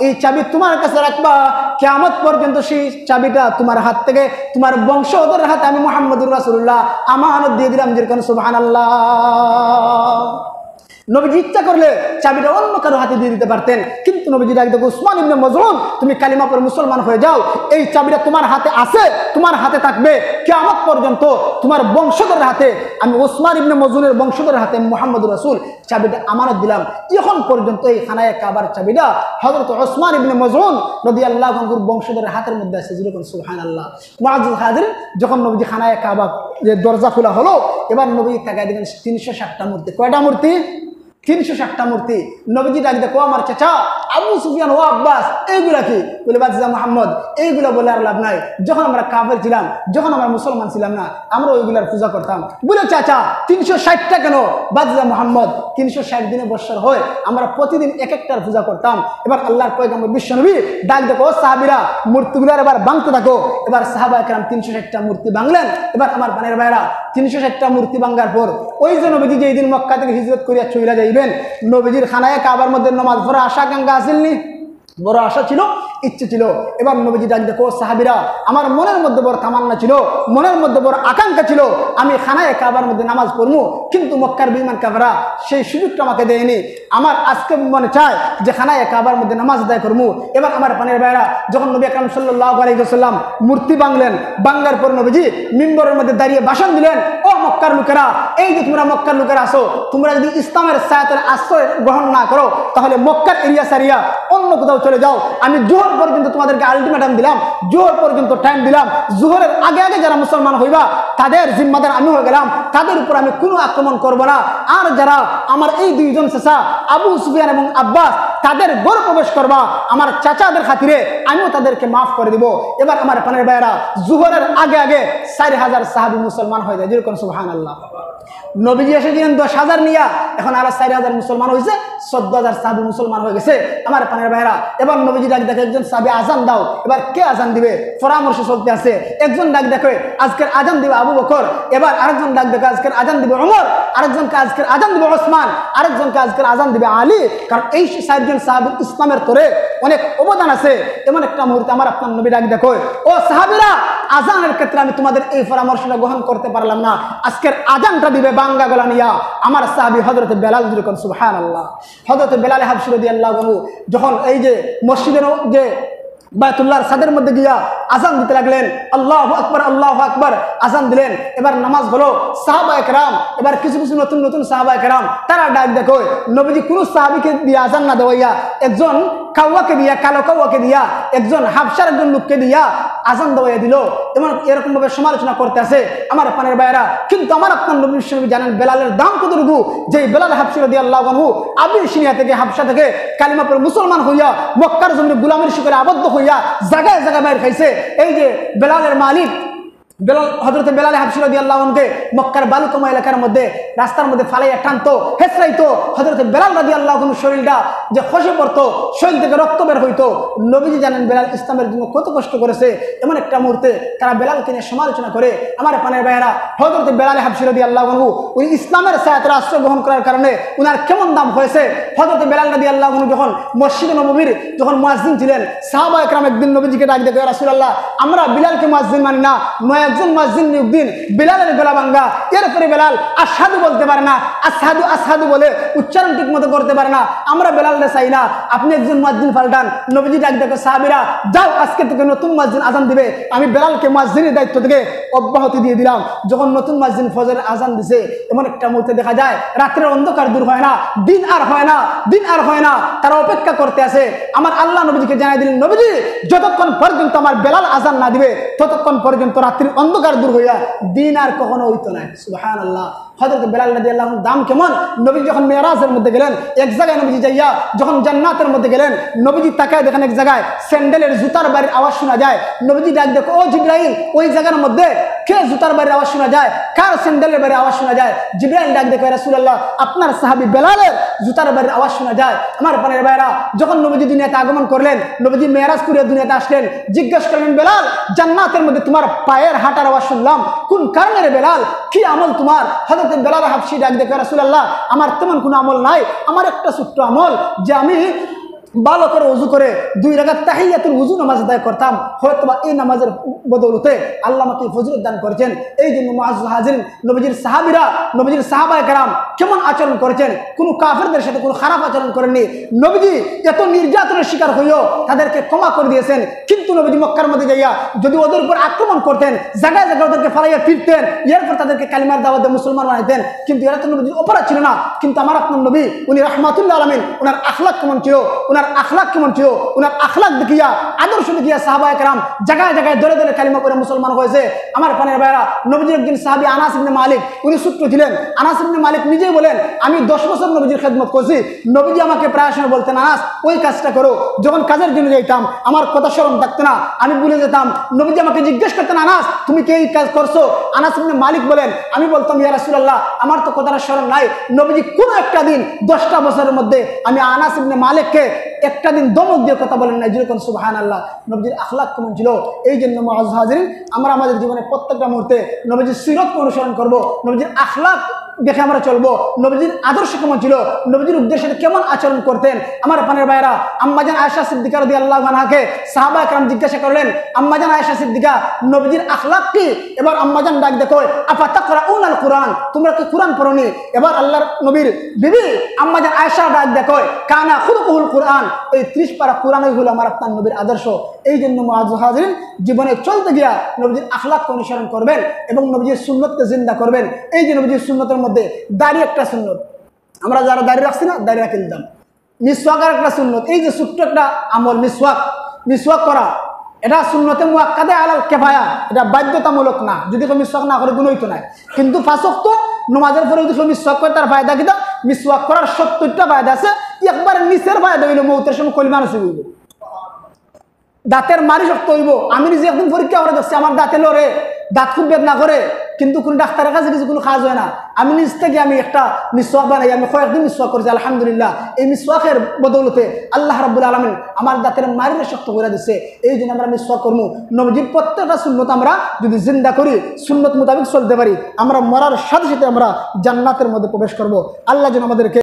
এই চাবি তোমার কাছে রাখবা, কিয়ামত পর্যন্ত সেই চাবিটা তোমার হাত থেকে তোমার বংশধরের হাতে আমি মুহাম্মদুর রাসূলুল্লাহ আমানত দিয়ে দিলাম, যেরকম সুবহানাল্লাহ। নবীজি ইচ্ছা করলে চাবিটা অন্য কারো হাতে দিয়ে দিতে পারতেন, কিন্তু নবীজি ডাক দেখো ওসমান ইবনে মজউন তুমি কালিমা পড়ে মুসলমান হয়ে যাও, এই চাবিটা তোমার হাতে আছে, তোমার হাতে থাকবে কিয়ামত পর্যন্ত, তোমার বংশধরের হাতে আমি ওসমান ইবনে মজউনের বংশধরের হাতে মুহাম্মদুর রাসূল চাবিটা আমানত দিলাম। এখন পর্যন্ত এই খানায়ে কাবার চাবিটা হযরত ওসমান ইবনে মজউন রাদিয়াল্লাহু আনহুর বংশধরের হাতের মধ্যে আছে, যেরকম সুবহানাল্লাহ। মুআজ্জিজ হাজির, যখন নবীজি খানায়ে কাবা যে দরজা খোলা হলো, এবার নবীজি তাকায় দেখেন 360টা মূর্তি। কয়টা মূর্তি? 360টা মূর্তি। নবীজি ডাক দেখো আমার চাচা আবু সুফিয়ান ও আব্বাস এইগুলা কি? বলে বাদশা মুহাম্মদ এইগুলা বলে আর লাভ নাই, যখন আমরা কাফের ছিলাম, যখন আমরা মুসলমান ছিলাম না, আমরা ওইগুলার পূজা করতাম। বলে চাচা 360টা কেন? বাদশা মুহাম্মদ 360 দিনে বৎসর হয়, আমরা প্রতিদিন এক একটার পূজা করতাম। এবার আল্লাহর পয়গম্বর বিশ্বনবী ডাক দেখো সাহাবীরা মূর্তিগুলার এবার ভাঙতে থাকো। এবার সাহাবায়ে কেরাম 360টা মূর্তি ভাঙলেন। এবার আমার পানের ভাইরা 360টা মূর্তি ভাঙার পর ওই যে নবীজি যেই দিন মক্কা থেকে হিজরত করিয়া চলে যাইবেন, নবীজির খানায়ে কাবার মধ্যে নামাজ পড়া আশা আকাঙ্ক্ষা আসেননি? বড় আশা ছিল, ইচ্ছে ছিল। এবার নবীজি ডাক দেখো সাহাবীরা আমার মনের মধ্যে বড় তামান্না ছিল, মনের মধ্যে বড় আকাঙ্ক্ষা ছিল, আমি খানায়ে কাবার মধ্যে নামাজ পড়বো, কিন্তু মক্কার বেঈমান কাফেররা সেই সুযোগটা আমাকে দেয়নি। আমার আজকে মনে চায় যে খানায়ে কাবার মধ্যে নামাজ আদায় করবো। এবার আমার পানের ভাইরা যখন নবী আকরাম সাল্লাল্লাহু আলাইহি ওয়াসাল্লাম মূর্তি ভাঙলেন, ভাঙার পর নবীজি মিম্বরের মধ্যে দাঁড়িয়ে ভাষণ দিলেন, ও মক্কার লোকেরা, এই যে তোমরা মক্কার লোকেরা আসো, তোমরা যদি ইসলামের ছায়াতলে আশ্রয় গ্রহণ না করো তাহলে মক্কার এরিয়া সারিয়া অন্য কোথাও চলে যাও। আমি জোহর পর্যন্ত তোমাদেরকে আলটিমেটাম দিলাম, জোহর পর্যন্ত টাইম দিলাম, জোহরের আগে আগে যারা মুসলমান হইবা তাদের জিম্মাদার আমি হয়ে গেলাম, তাদের উপর আমি কোনো আক্রমণ করব না। আর যারা আমার এই দুইজন চাচা আবু সুফিয়ান এবং আব্বাস তাদের ঘরে প্রবেশ করবা আমার চাচাদের খাতিরে আমিও তাদেরকে মাফ করে দিব। এবার আমার পানের ভাইয়েরা জোহরের আগে আগে 4000 সাহাবী মুসলমান হয়ে যায়, যেরকম সুবহানাল্লাহ। নবীজি এসে দিলেন 10,000 নিয়া, এখন আরো 4000 মুসলমান হয়েছে, 14,000 সাহাবী মুসলমান হয়ে গেছে আমার পানের ভাইরা। এবার নবীজি ডাক দেখে একজন সাহাবী আজান দাও। এবার কে আজান দিবে? পরামর্শ চলতে আছে। একজন ডাক দেখে আজকের আজান দিবে আবু বকর, এবার আরেকজন ডাক দেখে আজকের আজান দিবে ওমর, আরেকজনকে আজকের আজান দিবে ওসমান, আরেকজনকে আজকের আজান দিবে আলী। কারণ এই 4জন সাহাবী ইসলামের তোরে অনেক অবদান আছে। এমন একটা মুহূর্তে আমার আপনার নবী ডাক দেখো, ও সাহাবীরা আজানের ক্ষেত্রে আমি তোমাদের এই পরামর্শটা গ্রহণ করতে পারলাম না, আজকের আজানটা দিবে বাঙ্গা গলা নিয়া আমার সাহাবী হযরত বেলাল, যেরকম সুবহানাল্লাহ। হযরত বেলাল হাবশী রাদিয়াল্লাহু আনহু যখন এই যে মসজিদের যে বায়তুল্লাহর ছাদের মধ্যে গিয়া আজান দিতে লাগলেন, আল্লাহু আকবার আল্লাহু আকবার আজান দিলেন। এবার নামাজ হলো, সাহাবায়ে কেরাম এবার কিছু কিছু নতুন নতুন সাহাবায়ে কেরাম তারা ডাক দেখো, নবীজি কোন সাহাবীকে দিয়ে আজান না দেওয়াইয়া একজন কাউয়াকে দিয়া, কালো কাউয়াকে দিয়া, একজন হাবশার একজন লোককে দিয়া আজান দেওয়াইয়া দিল, এমন এরকম ভাবে সমালোচনা করতে আছে আমার পানের ভাইয়েরা। কিন্তু আমার আপনার নবী বিশ্বনবী জানেন বেলালের দাম কতটুকু, যে বেলাল হাবশী রাদিয়াল্লাহু আনহু আবিসিনিয়া থেকে, হাবশা থেকে কালিমা পড়ে মুসলমান হইয়া মক্কার জমিনে গোলামের শিকলে আবদ্ধ হইয়া জায়গায় জায়গায় বাইর খাইছে। এই যে বেলালের মালিক বেলাল, হযরত বেলাল হাবশী রাদিয়াল্লাহু আনহুকে মক্কার বালুকাময় এলাকার মধ্যে রাস্তার মধ্যে ফালাইয়া টানতো, হেঁচড়াইতো। হযরত বেলাল রাদিয়াল্লাহু আনহুর শরীরটা যে খসে পড়তো, শরীর থেকে রক্ত বের হইতো। নবীজি জানেন বেলাল ইসলামের জন্য কত কষ্ট করেছে। এমন একটা মুহূর্তে তারা বেলালকে নিয়ে সমালোচনা করে। আমার পানের ভাইয়েরা, হযরত বেলাল হাবশী রাদিয়াল্লাহু আনহু উনি ইসলামের ছায়াতে আশ্রয় গ্রহণ করার কারণে উনার কেমন দাম হয়েছে। হযরত বেলাল রাদিয়াল্লাহু আনহু যখন মসজিদে নববীর যখন মুয়াজ্জিন ছিলেন, সাহাবায়ে কেরাম একদিন নবীজিকে ডাক দিয়ে, ইয়া রাসূলুল্লাহ, আমরা বিলালকে মুয়াজ্জিন মানি না, একজন মুয়াজ্জিন নিয়োগ দিন। বেলালের গলা ভাঙ্গা। এরপরে বেলাল আশহাদু বলতে পারে না, আশহাদু আশহাদু বলে উচ্চারণ ঠিক মতো করতে পারে না। আমরা বেলালকে চাই না, আপনি একজন মুয়াজ্জিন পাল্টান। নবীজি ডাক দেখো, সাহাবীরা যাও, আজকে থেকে নতুন মুয়াজ্জিন আজান দিবে। আমি বেলালকে মুয়াজ্জিনের দায়িত্ব থেকে অব্যাহতি দিয়ে দিলাম। যখন নতুন মুয়াজ্জিন ফজরের আজান দিছে, এমন একটা মুহূর্তে দেখা যায় রাত্রের অন্ধকার দূর হয় না, দিন আর হয় না, দিন আর হয় না, তারা অপেক্ষা করতে আছে। আমার আল্লাহ নবীজিকে জানাই দিলেন, নবীজি যতক্ষণ পর্যন্ত আমার বেলাল আজান না দিবে ততক্ষণ পর্যন্ত রাত্রির অন্ধকার দূর হইয়া দিন আর কখনো হইতো না। সুবহানাল্লাহ। হযরত বেলাল রাদিয়াল্লাহু আনহু দাম কেমন। নবীজি যখন মেরাজের মধ্যে গেলেন, এক জায়গায় নবীজি যাইয়া যখন জান্নাতের মধ্যে গেলেন, নবীজি তাকায় দেখেন এক জায়গায় স্যান্ডেলের জুতার বাড়ির আওয়াজ শোনা যায়। নবীজি ডাক দেখো, ও জিবরাইল, ওই জায়গার মধ্যে কে জুতার বাড়ির আওয়াজ শোনা যায়, কার স্যান্ডেলের বাড়ির আওয়াজ শোনা যায়? জিবরাইল ডাক দেখো, ইয়া রাসূলুল্লাহ, আপনার সাহাবী বেলালের জুতার বাড়ির আওয়াজ শোনা যায়। আমার প্রাণের ভাইরা, যখন নবীজি দুনিয়াতে আগমন করলেন, নবীজি মেরাজ করে দুনিয়াতে আসলেন, জিজ্ঞাসা করলেন, বেলাল, জান্নাতের মধ্যে তোমার পায়ের হাঁটার আওয়াজ শুনলাম, কোন কারণে রে বেলাল, কি আমল তোমার? হযরত বেলাল হাবশী ডাক দেখে, রাসূলুল্লাহ, আমার তেমন কোনো আমল নাই, আমার একটা ছোট্ট আমল, যে আমি ভালো করে ওযু করে 2 রাকাত তাহিয়াতুল ওযু নামাজ আদায় করতাম। হয়তো এই নামাজের বদৌলতে আল্লাহ আমাকে ফজিলত দান করেছেন। এই জন্য মুআজ্জাজ হাজিরিন, নবীজির সাহাবীরা, নবীজির সাহাবায়ে কেরাম কেমন আচরণ করেছেন, কোনো কাফেরদের সাথে কোনো খারাপ আচরণ করেননি। নবীজি এত নির্যাতনের শিকার হইও তাদেরকে ক্ষমা করে দিয়েছেন। কিন্তু নবীজি মক্কার মধ্যে যাইয়া যদি ওদের উপর আক্রমণ করতেন, জায়গায় জায়গায় ওদেরকে ফালাইয়া ফিরতেন, এরপর তাদেরকে কালিমার দাওয়াতে মুসলমান বানাইতেন। কিন্তু এরা তো নবীজির অপরাধ ছিল না। কিন্তু আমার আপনার নবী, উনি রাহমাতুল্লিল আলামিন, ওনার আখলাক কেমন ছিল, ওনার আখলাক কেমন ছিল, ওনার আখলাক দেখিয়া, আদর্শ দেখিয়া সাহাবায়ে কেরাম জায়গায় জায়গায় দলে দলে কালিমা পড়ে মুসলমান হয়েছে। আমার পানের ভাইরা, নবীজির একজন সাহাবী আনাস ইবনে মালিক, উনি ছোট্ট ছিলেন। আনাস ইবনে মালিক নিজেই বলেন, আমি 10 বছর নবীজির খেদমত করছি। নবীজি আমাকে প্রায় সময় বলতেন, আনাস ওই কাজটা করো। যখন কাজের জন্য যাইতাম, আমার কথা স্মরণ থাকতো না, আমি ভুলে যেতাম। নবীজি আমাকে জিজ্ঞেস করতেন, আনাস তুমি কি এই কাজ করছো? আনাস ইবনে মালিক বলেন, আমি বলতাম, ইয়া রাসূলুল্লাহ, আমার তো কথাটা স্মরণ নাই। নবীজি কোনো একটা দিন 10টা বছরের মধ্যে আমি আনাস ইবনে মালিককে একটা দিন দমক দিয়ে কথা বলেন না। যেরকম সুবহানাল্লাহ, নবীজির আখলাক কেমন ছিল। এই জন্য মুআজ্জাজ হাজিরিন, আমরা আমাদের জীবনে প্রত্যেকটা মুহূর্তে নবীজির সিরতকে অনুসরণ করব, নবীজির আখলাক দেখে আমরা চলবো। নবীজির আদর্শ কেমন ছিল, নবীজির উদ্দেশ্যে কেমন আচরণ করতেন। আমার পানের ভাইরা, আম্মাজান আয়েশা সিদ্দিকা রাদিয়াল্লাহু আনহাকে সাহাবায়ে কেরাম জিজ্ঞাসা করলেন, আম্মাজান আয়েশা সিদ্দিকা, নবীজির আখলাক কি? এবার আম্মাজান ডাক দেখো, আফা তাকরাউনাল কুরআন, তোমরা কি কুরআন পড়োনি? এবার আল্লাহর নবীর বিবি আম্মাজান আয়েশা ডাক দেখো, কানা খুলুকুল কুরআন, এই 30 পারা কুরআনই হলো আমার আপনার নবীর আদর্শ। এই জন্য মুআজ্জাজ হাজিরিন, জীবনে চলতে গিয়া নবীজির আখলাককে অনুসরণ করবেন এবং নবীজির সুন্নতকে জিন্দা করবেন। এই যে নবীজির সুন্নতের মধ্যে দাড়ি একটা সুন্নত, আমরা যারা দাড়ি রাখছি না, দাড়ি রাখে দিতাম। মিসওয়াকের একটা সুন্নত, এই যে ছোট্ট একটা আমল মিসওয়াক করা, এটা সুন্নতে মুআক্কাদা আলাল কিফায়া, এটা বাধ্যতামূলক না। যদি কেউ মিসওয়াক না করে গুনাহ হইতো না। কিন্তু 5 ওয়াক্ত নামাজের পরে যদি মিসওয়াক করে তার ফায়দা কি? মিসওয়াক করার 70টা ফায়দা আছে। একবার নিচের ফায়দা হইল মৌতের সময় কলিমা নসিব হইব, দাঁতের মারি শক্ত হইব। আমি নিজে একদিন পরীক্ষা করে দেখছি, আমার দাঁতে লড়ে, দাঁত খুব বেদনা করে, কিন্তু কোন ডাক্তারের কাছে কিছু কোনো কাজ হয় না। আমি নিজ থেকে আমি একটা মিসওয়াক বানাই, আমি কয়েকদিন মিসওয়াক করেছি, আলহামদুলিল্লাহ। এই মিসওয়াকের বদৌলতে আল্লাহ রাব্বুল আলামিন আমার দাঁতের মারিরে শক্ত করে দিচ্ছে। এই জন্য আমরা মিসওয়াক করবো। নবীজির প্রত্যেকটা সুন্নত আমরা যদি জিন্দা করি, সুন্নত মোতাবেক চলতে পারি, আমরা মরার সাথে সাথে আমরা জান্নাতের মধ্যে প্রবেশ করব। আল্লাহ যেন আমাদেরকে